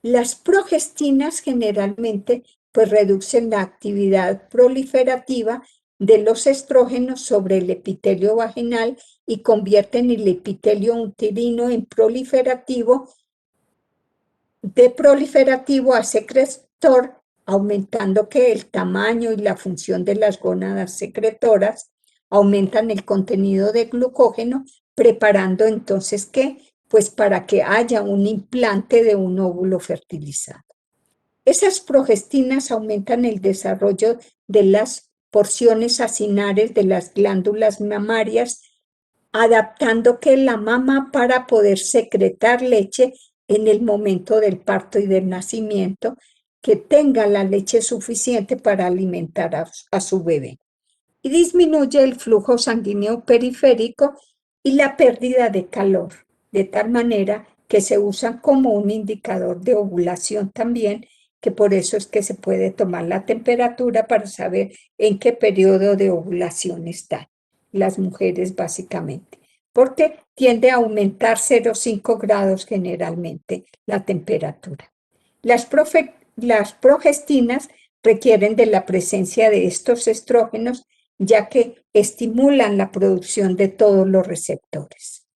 Las progestinas generalmente pues reducen la actividad proliferativa de los estrógenos sobre el epitelio vaginal y convierten el epitelio uterino en proliferativo, de proliferativo a secretor, aumentando que el tamaño y la función de las gónadas secretoras, aumentan el contenido de glucógeno, preparando entonces ¿qué? Pues para que haya un implante de un óvulo fertilizado. Esas progestinas aumentan el desarrollo de las porciones acinares de las glándulas mamarias, adaptando que la mama para poder secretar leche en el momento del parto y del nacimiento, que tenga la leche suficiente para alimentar a su bebé. Y disminuye el flujo sanguíneo periférico y la pérdida de calor, de tal manera que se usan como un indicador de ovulación también, que por eso es que se puede tomar la temperatura para saber en qué periodo de ovulación están las mujeres básicamente, porque tiende a aumentar 0,5 grados generalmente la temperatura. Las progestinas requieren de la presencia de estos estrógenos, ya que estimulan la producción de todos los receptores.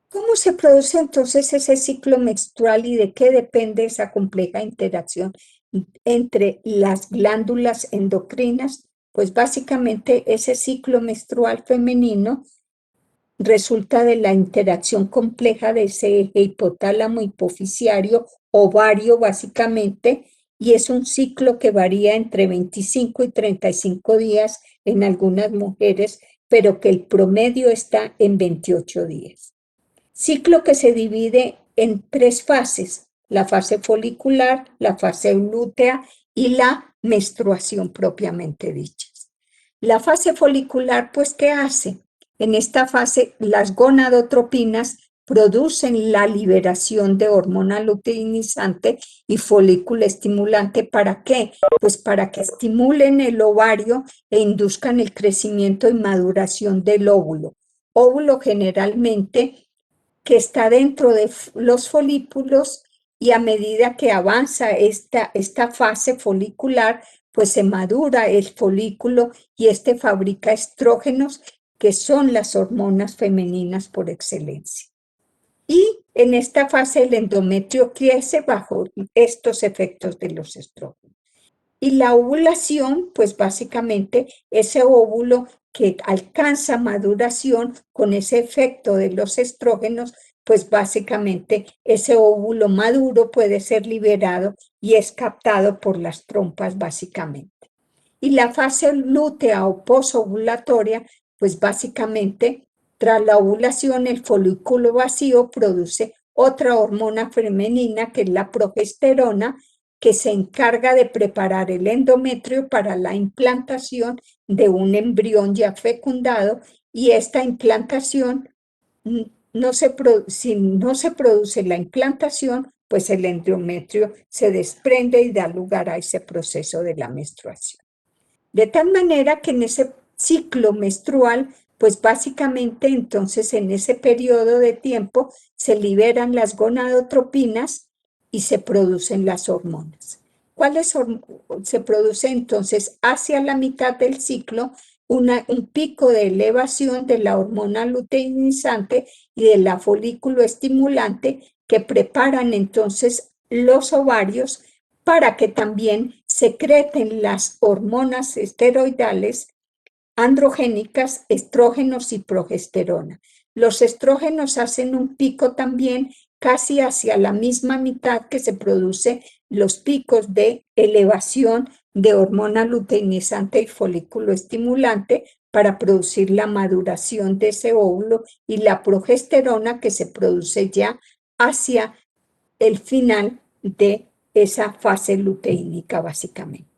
¿Cómo se produce entonces ese ciclo menstrual y de qué depende esa compleja interacción entre las glándulas endocrinas? Pues básicamente ese ciclo menstrual femenino resulta de la interacción compleja de ese eje hipotálamo hipofisiario ovario básicamente, y es un ciclo que varía entre 25 y 35 días en algunas mujeres, pero que el promedio está en 28 días. Ciclo que se divide en 3 fases: la fase folicular, la fase lútea y la menstruación propiamente dicha. La fase folicular, pues, ¿qué hace? En esta fase, las gonadotropinas producen la liberación de hormona luteinizante y folículo estimulante. ¿Para qué? Pues para que estimulen el ovario e induzcan el crecimiento y maduración del óvulo. Óvulo generalmente que está dentro de los folículos, y a medida que avanza esta fase folicular, pues se madura el folículo y fabrica estrógenos, que son las hormonas femeninas por excelencia. Y en esta fase el endometrio crece bajo estos efectos de los estrógenos. Y la ovulación, pues básicamente ese óvulo que alcanza maduración con ese efecto de los estrógenos, pues básicamente ese óvulo maduro puede ser liberado y es captado por las trompas básicamente. Y la fase lútea o posovulatoria, pues básicamente tras la ovulación el folículo vacío produce otra hormona femenina que es la progesterona, que se encarga de preparar el endometrio para la implantación de un embrión ya fecundado, y esta implantación, si no se produce la implantación, pues el endometrio se desprende y da lugar a ese proceso de la menstruación. De tal manera que en ese ciclo menstrual, pues básicamente entonces en ese periodo de tiempo se liberan las gonadotropinas y se producen las hormonas. Se produce entonces hacia la mitad del ciclo un pico de elevación de la hormona luteinizante y de la folículo estimulante, que preparan entonces los ovarios para que también secreten las hormonas esteroidales androgénicas, estrógenos y progesterona. Los estrógenos hacen un pico también casi hacia la misma mitad que se produce los picos de elevación de hormona luteinizante y folículo estimulante para producir la maduración de ese óvulo, y la progesterona que se produce ya hacia el final de esa fase luteínica básicamente.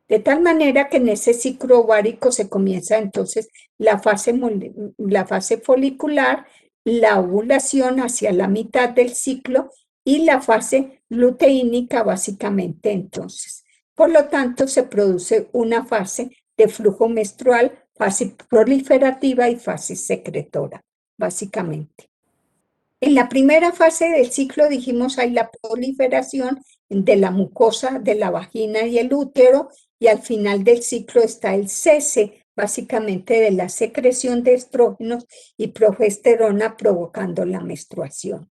De tal manera que en ese ciclo ovárico se comienza entonces la fase folicular, la ovulación hacia la mitad del ciclo y la fase luteínica básicamente entonces. Por lo tanto, se produce una fase de flujo menstrual, fase proliferativa y fase secretora, básicamente. En la primera fase del ciclo, dijimos, hay la proliferación de la mucosa de la vagina y el útero, y al final del ciclo está el cese, básicamente, de la secreción de estrógenos y progesterona, provocando la menstruación.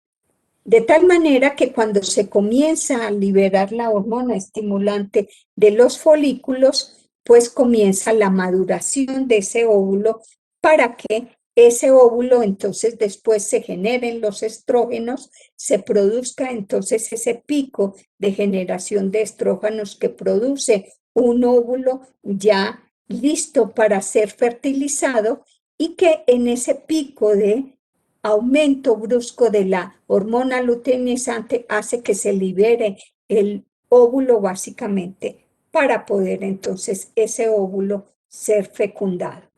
De tal manera que cuando se comienza a liberar la hormona estimulante de los folículos, pues comienza la maduración de ese óvulo para que ese óvulo entonces después se generen los estrógenos, se produzca entonces ese pico de generación de estrógenos que produce un óvulo ya listo para ser fertilizado y que en ese pico de aumento brusco de la hormona luteinizante hace que se libere el óvulo básicamente para poder entonces ese óvulo ser fecundado.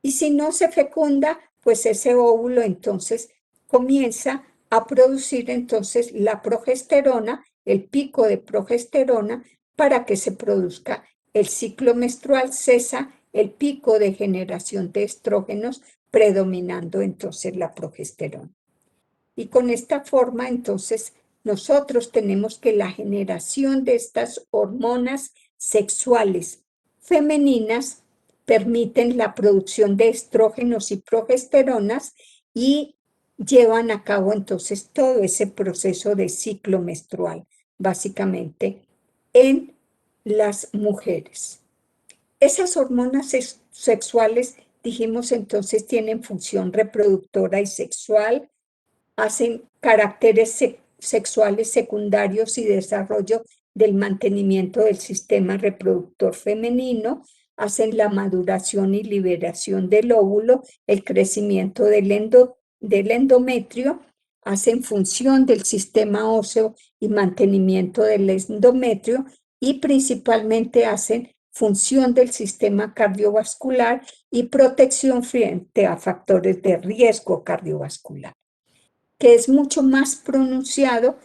Y si no se fecunda, pues ese óvulo entonces comienza a producir entonces la progesterona, el pico de progesterona, para que se produzca el ciclo menstrual, cesa el pico de generación de estrógenos, predominando entonces la progesterona. Y con esta forma entonces nosotros tenemos que la generación de estas hormonas sexuales femeninas permiten la producción de estrógenos y progesteronas y llevan a cabo entonces todo ese proceso de ciclo menstrual, básicamente, en las mujeres. Esas hormonas sexuales, dijimos entonces, tienen función reproductora y sexual, hacen caracteres sexuales secundarios y desarrollo del mantenimiento del sistema reproductor femenino, hacen la maduración y liberación del óvulo, el crecimiento del endometrio, hacen función del sistema óseo y mantenimiento del endometrio y principalmente hacen función del sistema cardiovascular y protección frente a factores de riesgo cardiovascular, que es mucho más pronunciado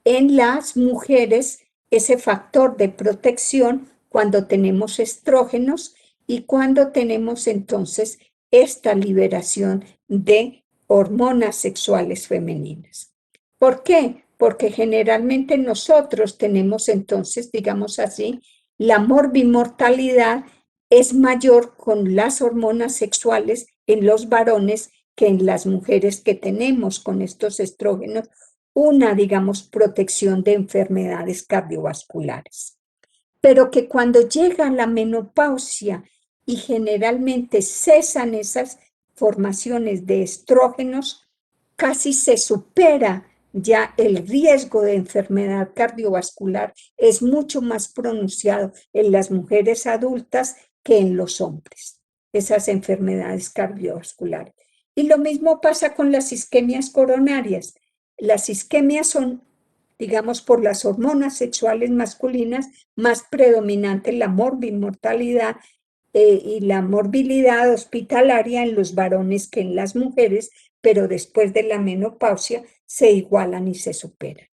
en las mujeres ese factor de protección cuando tenemos estrógenos y cuando tenemos entonces esta liberación de hormonas sexuales femeninas. ¿Por qué? Porque generalmente nosotros tenemos entonces, digamos así, la morbimortalidad es mayor con las hormonas sexuales en los varones que en las mujeres que tenemos con estos estrógenos una, digamos, protección de enfermedades cardiovasculares. Pero que cuando llega la menopausia y generalmente cesan esas formaciones de estrógenos, casi se supera ya el riesgo de enfermedad cardiovascular, es mucho más pronunciado en las mujeres adultas que en los hombres, esas enfermedades cardiovasculares. Y lo mismo pasa con las isquemias coronarias. Las isquemias son, digamos, por las hormonas sexuales masculinas, más predominante la morbimortalidad y la morbilidad hospitalaria en los varones que en las mujeres, pero después de la menopausia se igualan y se superan.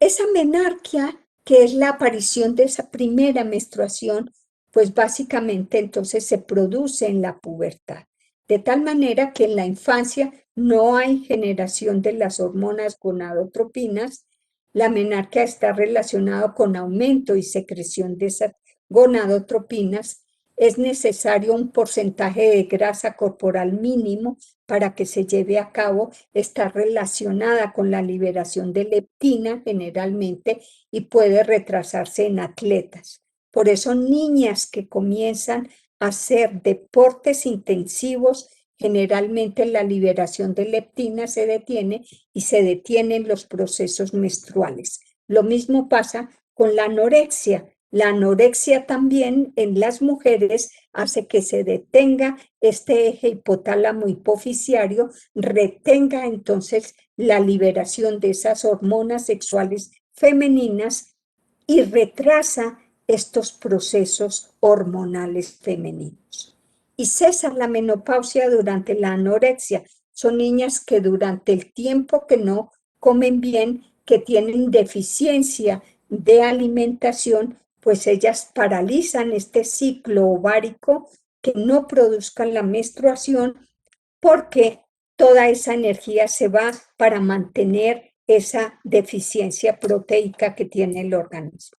Esa menarquia, que es la aparición de esa primera menstruación, pues básicamente entonces se produce en la pubertad, de tal manera que en la infancia no hay generación de las hormonas gonadotropinas. La menarquia está relacionada con aumento y secreción de esas gonadotropinas. Es necesario un porcentaje de grasa corporal mínimo para que se lleve a cabo. Está relacionada con la liberación de leptina generalmente y puede retrasarse en atletas. Por eso niñas que comienzan a hacer deportes intensivos, generalmente la liberación de leptina se detiene y se detienen los procesos menstruales. Lo mismo pasa con la anorexia. La anorexia también en las mujeres hace que se detenga este eje hipotálamo hipofisiario, retenga entonces la liberación de esas hormonas sexuales femeninas y retrasa estos procesos hormonales femeninos. Y cesa la menopausia durante la anorexia. Son niñas que durante el tiempo que no comen bien, que tienen deficiencia de alimentación, pues ellas paralizan este ciclo ovárico, que no produzcan la menstruación, porque toda esa energía se va para mantener esa deficiencia proteica que tiene el organismo.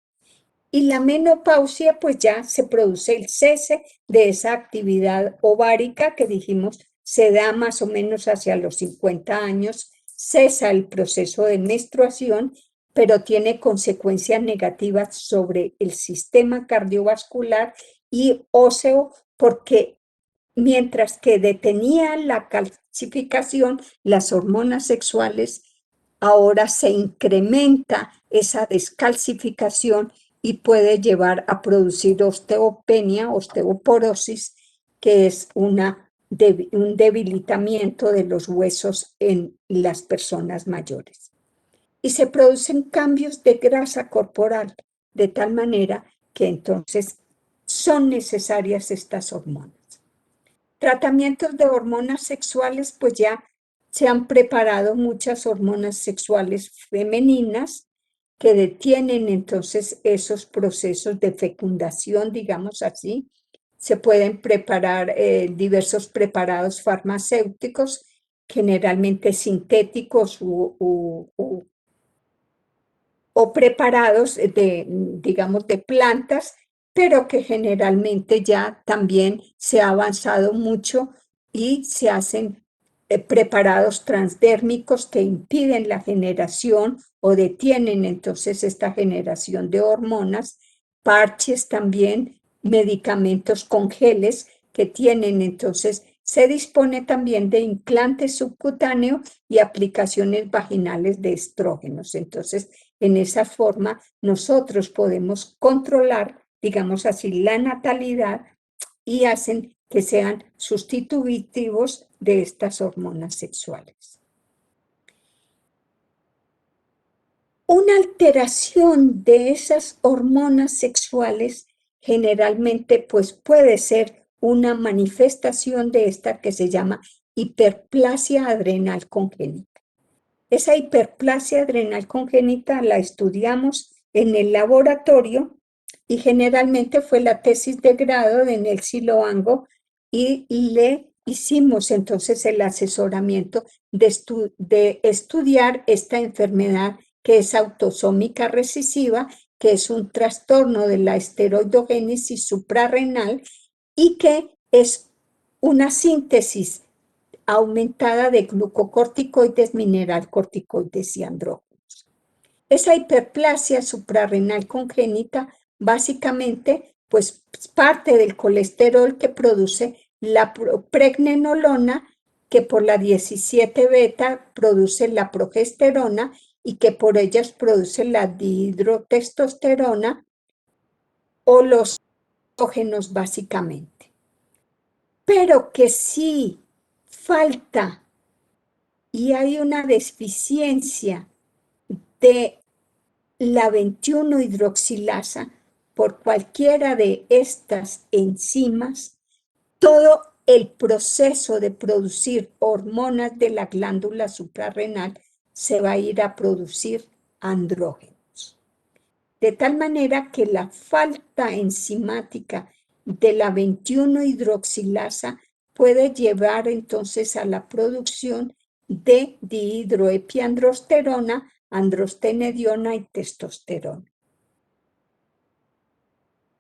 Y la menopausia, pues ya se produce el cese de esa actividad ovárica que dijimos se da más o menos hacia los 50 años, cesa el proceso de menstruación pero tiene consecuencias negativas sobre el sistema cardiovascular y óseo porque mientras que detenía la calcificación, las hormonas sexuales, ahora se incrementa esa descalcificación y puede llevar a producir osteopenia, osteoporosis, que es un debilitamiento de los huesos en las personas mayores. Y se producen cambios de grasa corporal, de tal manera que entonces son necesarias estas hormonas. Tratamientos de hormonas sexuales, pues ya se han preparado muchas hormonas sexuales femeninas que detienen entonces esos procesos de fecundación, digamos así. Se pueden preparar diversos preparados farmacéuticos, generalmente sintéticos o preparados digamos, de plantas, pero que generalmente ya también se ha avanzado mucho y se hacen preparados transdérmicos que impiden la generación o detienen entonces esta generación de hormonas, parches también, medicamentos con geles que tienen entonces, se dispone también de implantes subcutáneos y aplicaciones vaginales de estrógenos. Entonces, en esa forma, nosotros podemos controlar, digamos así, la natalidad y hacen que sean sustitutivos de estas hormonas sexuales. Una alteración de esas hormonas sexuales generalmente pues puede ser una manifestación de esta que se llama hiperplasia adrenal congénita. Esa hiperplasia adrenal congénita la estudiamos en el laboratorio y generalmente fue la tesis de grado de Nelcy Loango y le hicimos entonces el asesoramiento de estudiar esta enfermedad que es autosómica recesiva, que es un trastorno de la esteroidogénesis suprarrenal y que es una síntesis aumentada de glucocorticoides, mineralcorticoides y andrógenos. Esa hiperplasia suprarrenal congénita básicamente pues parte del colesterol que produce la pregnenolona, que por la 17 beta produce la progesterona y que por ellas produce la dihidrotestosterona o los estrógenos básicamente. Pero que sí falta y hay una deficiencia de la 21-hidroxilasa por cualquiera de estas enzimas, todo el proceso de producir hormonas de la glándula suprarrenal se va a ir a producir andrógenos. De tal manera que la falta enzimática de la 21-hidroxilasa puede llevar entonces a la producción de dihidroepiandrosterona, androstenediona y testosterona.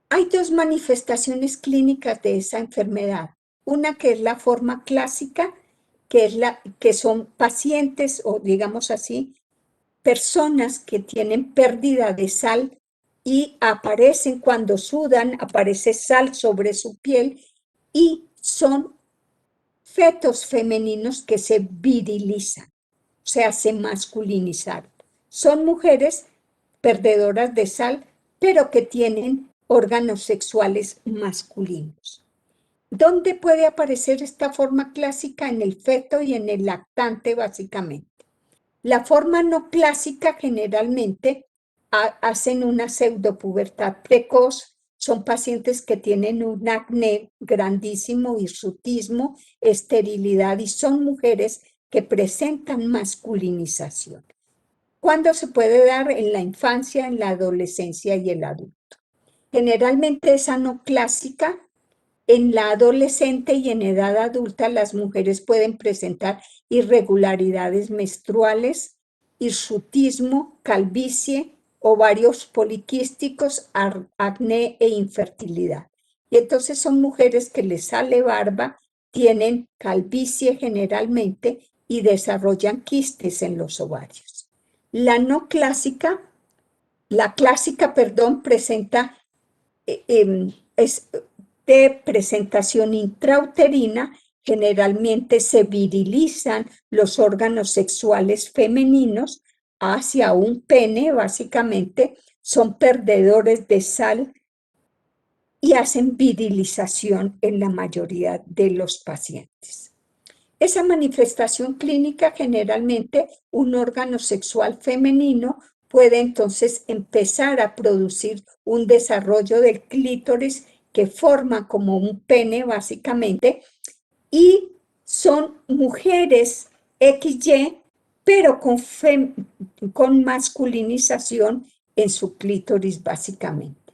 Hay dos manifestaciones clínicas de esa enfermedad. Una que es la forma clásica, que son pacientes o digamos así, personas que tienen pérdida de sal y aparecen cuando sudan, aparece sal sobre su piel y son fetos femeninos que se virilizan, o sea, se masculinizaron. Son mujeres perdedoras de sal, pero que tienen órganos sexuales masculinos. ¿Dónde puede aparecer esta forma clásica? En el feto y en el lactante, básicamente. La forma no clásica generalmente hacen una pseudopubertad precoz, son pacientes que tienen un acné grandísimo, hirsutismo, esterilidad y son mujeres que presentan masculinización. ¿Cuándo se puede dar? En la infancia, en la adolescencia y el adulto. Generalmente esa no clásica, en la adolescente y en edad adulta las mujeres pueden presentar irregularidades menstruales, hirsutismo, calvicie, ovarios poliquísticos, acné e infertilidad. Y entonces son mujeres que les sale barba, tienen calvicie generalmente y desarrollan quistes en los ovarios. La no clásica La clásica, perdón, presenta, es de presentación intrauterina. Generalmente se virilizan los órganos sexuales femeninos hacia un pene, básicamente, son perdedores de sal y hacen virilización en la mayoría de los pacientes. Esa manifestación clínica, generalmente un órgano sexual femenino puede entonces empezar a producir un desarrollo del clítoris que forma como un pene básicamente, y son mujeres XY, pero con masculinización en su clítoris básicamente.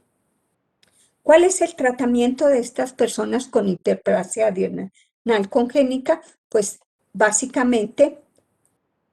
¿Cuál es el tratamiento de estas personas con hiperplasia adrenal congénita? Pues básicamente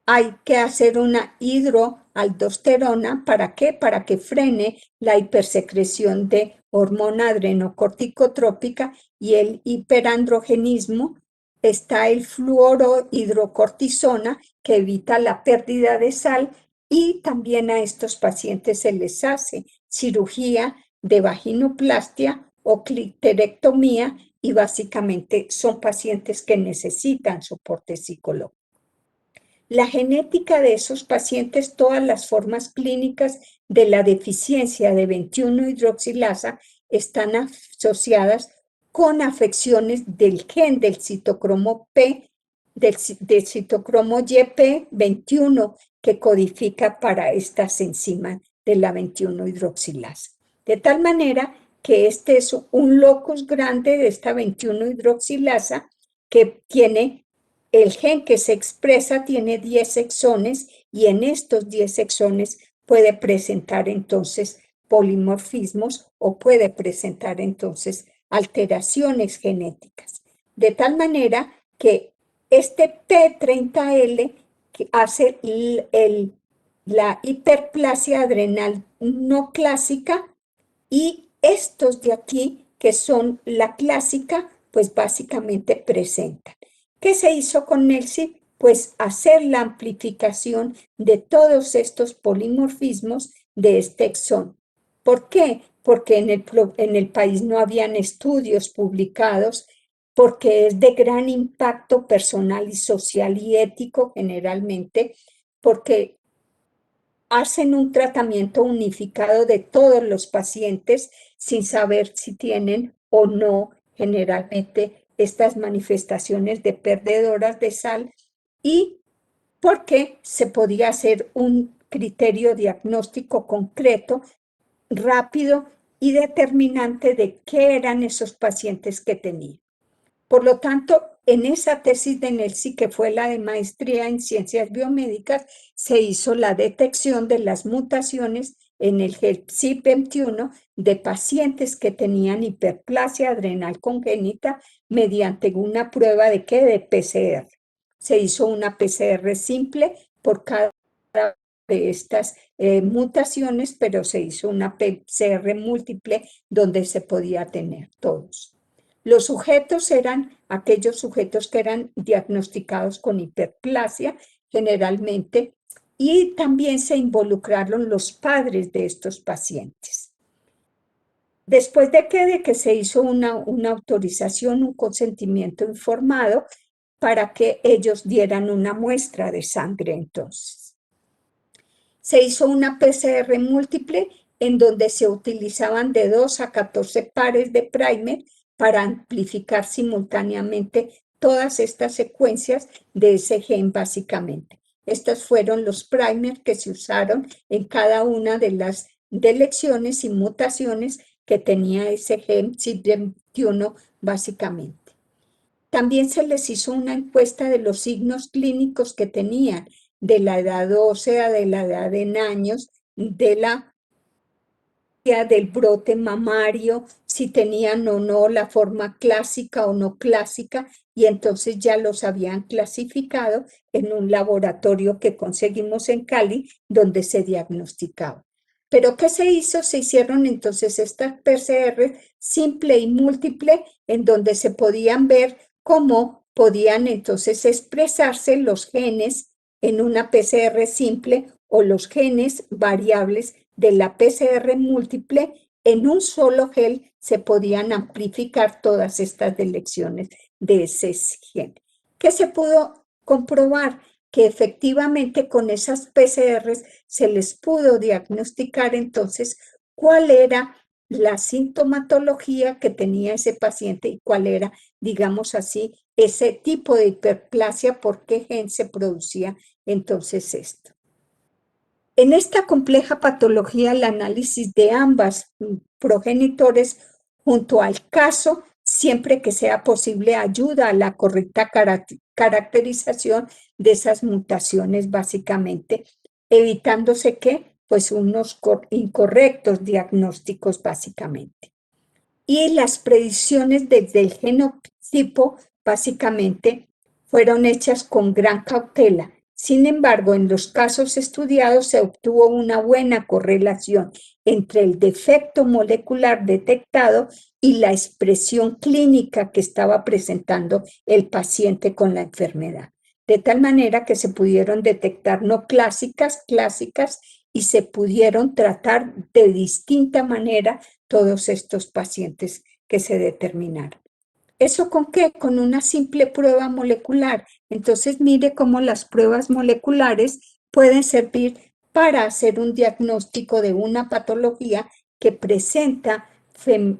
hay que hacer una hidroaldosterona. ¿Para qué? Para que frene la hipersecreción de hormona adrenocorticotrópica y el hiperandrogenismo. Está el fluorohidrocortisona, que evita la pérdida de sal, y también a estos pacientes se les hace cirugía de vaginoplastia o cliterectomía, y básicamente son pacientes que necesitan soporte psicológico. La genética de esos pacientes, todas las formas clínicas de la deficiencia de 21-hidroxilasa están asociadas con afecciones del gen del citocromo P, del citocromo YP21, que codifica para estas enzimas de la 21-hidroxilasa. De tal manera que este es un locus grande de esta 21-hidroxilasa que tiene el gen que se expresa, tiene 10 exones, y en estos 10 exones puede presentar entonces polimorfismos o puede presentar entonces alteraciones genéticas. De tal manera que este P30L que hace la hiperplasia adrenal no clásica, y estos de aquí, que son la clásica, pues básicamente presentan. ¿Qué se hizo con Nelsi? Pues hacer la amplificación de todos estos polimorfismos de este exón. ¿Por qué? Porque en el país no habían estudios publicados, porque es de gran impacto personal y social y ético generalmente, porque hacen un tratamiento unificado de todos los pacientes sin saber si tienen o no generalmente estas manifestaciones de perdedoras de sal, y porque se podía hacer un criterio diagnóstico concreto, rápido y determinante de qué eran esos pacientes que tenían. Por lo tanto, en esa tesis de Nelsi, que fue la de maestría en ciencias biomédicas, se hizo la detección de las mutaciones en el gen CYP21 de pacientes que tenían hiperplasia adrenal congénita mediante una prueba de ¿qué? De PCR. Se hizo una PCR simple por cada de estas mutaciones, pero se hizo una PCR múltiple donde se podía tener todos. Los sujetos eran aquellos sujetos que eran diagnosticados con hiperplasia generalmente, y también se involucraron los padres de estos pacientes. Después de que se hizo una autorización, un consentimiento informado para que ellos dieran una muestra de sangre entonces. Se hizo una PCR múltiple en donde se utilizaban de 2 a 14 pares de primer para amplificar simultáneamente todas estas secuencias de ese gen básicamente. Estos fueron los primers que se usaron en cada una de las deleciones y mutaciones que tenía ese gen CYP21 básicamente. También se les hizo una encuesta de los signos clínicos que tenían, de la edad ósea, de la edad en años, del brote mamario, si tenían o no la forma clásica o no clásica, y entonces ya los habían clasificado en un laboratorio que conseguimos en Cali, donde se diagnosticaba. ¿Pero qué se hizo? Se hicieron entonces estas PCR simple y múltiple, en donde se podían ver cómo podían entonces expresarse los genes en una PCR simple o los genes variables de la PCR múltiple, en un solo gel se podían amplificar todas estas deleciones de ese gen. ¿Qué se pudo comprobar? Que efectivamente con esas PCRs se les pudo diagnosticar entonces cuál era la sintomatología que tenía ese paciente y cuál era, digamos así, ese tipo de hiperplasia, por qué gen se producía entonces esto. En esta compleja patología, el análisis de ambas progenitores junto al caso, siempre que sea posible, ayuda a la correcta caracterización de esas mutaciones, básicamente, evitándose que, pues, unos incorrectos diagnósticos, básicamente. Y las predicciones desde el genotipo, básicamente, fueron hechas con gran cautela. Sin embargo, en los casos estudiados se obtuvo una buena correlación entre el defecto molecular detectado y la expresión clínica que estaba presentando el paciente con la enfermedad. De tal manera que se pudieron detectar no clásicas y se pudieron tratar de distinta manera todos estos pacientes que se determinaron. ¿Eso con qué? Con una simple prueba molecular. Entonces, mire cómo las pruebas moleculares pueden servir para hacer un diagnóstico de una patología que presenta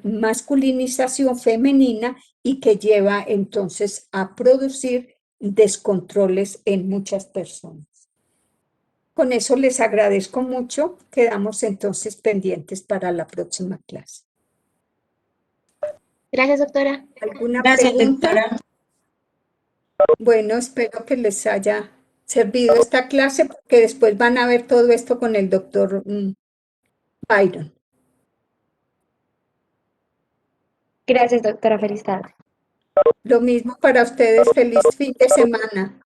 masculinización femenina y que lleva entonces a producir descontroles en muchas personas. Con eso les agradezco mucho. Quedamos entonces pendientes para la próxima clase. Gracias, doctora. ¿Alguna Gracias, pregunta? doctora. Bueno, espero que les haya servido esta clase porque después van a ver todo esto con el doctor Byron. Gracias, doctora. Feliz tarde. Lo mismo para ustedes. Feliz fin de semana.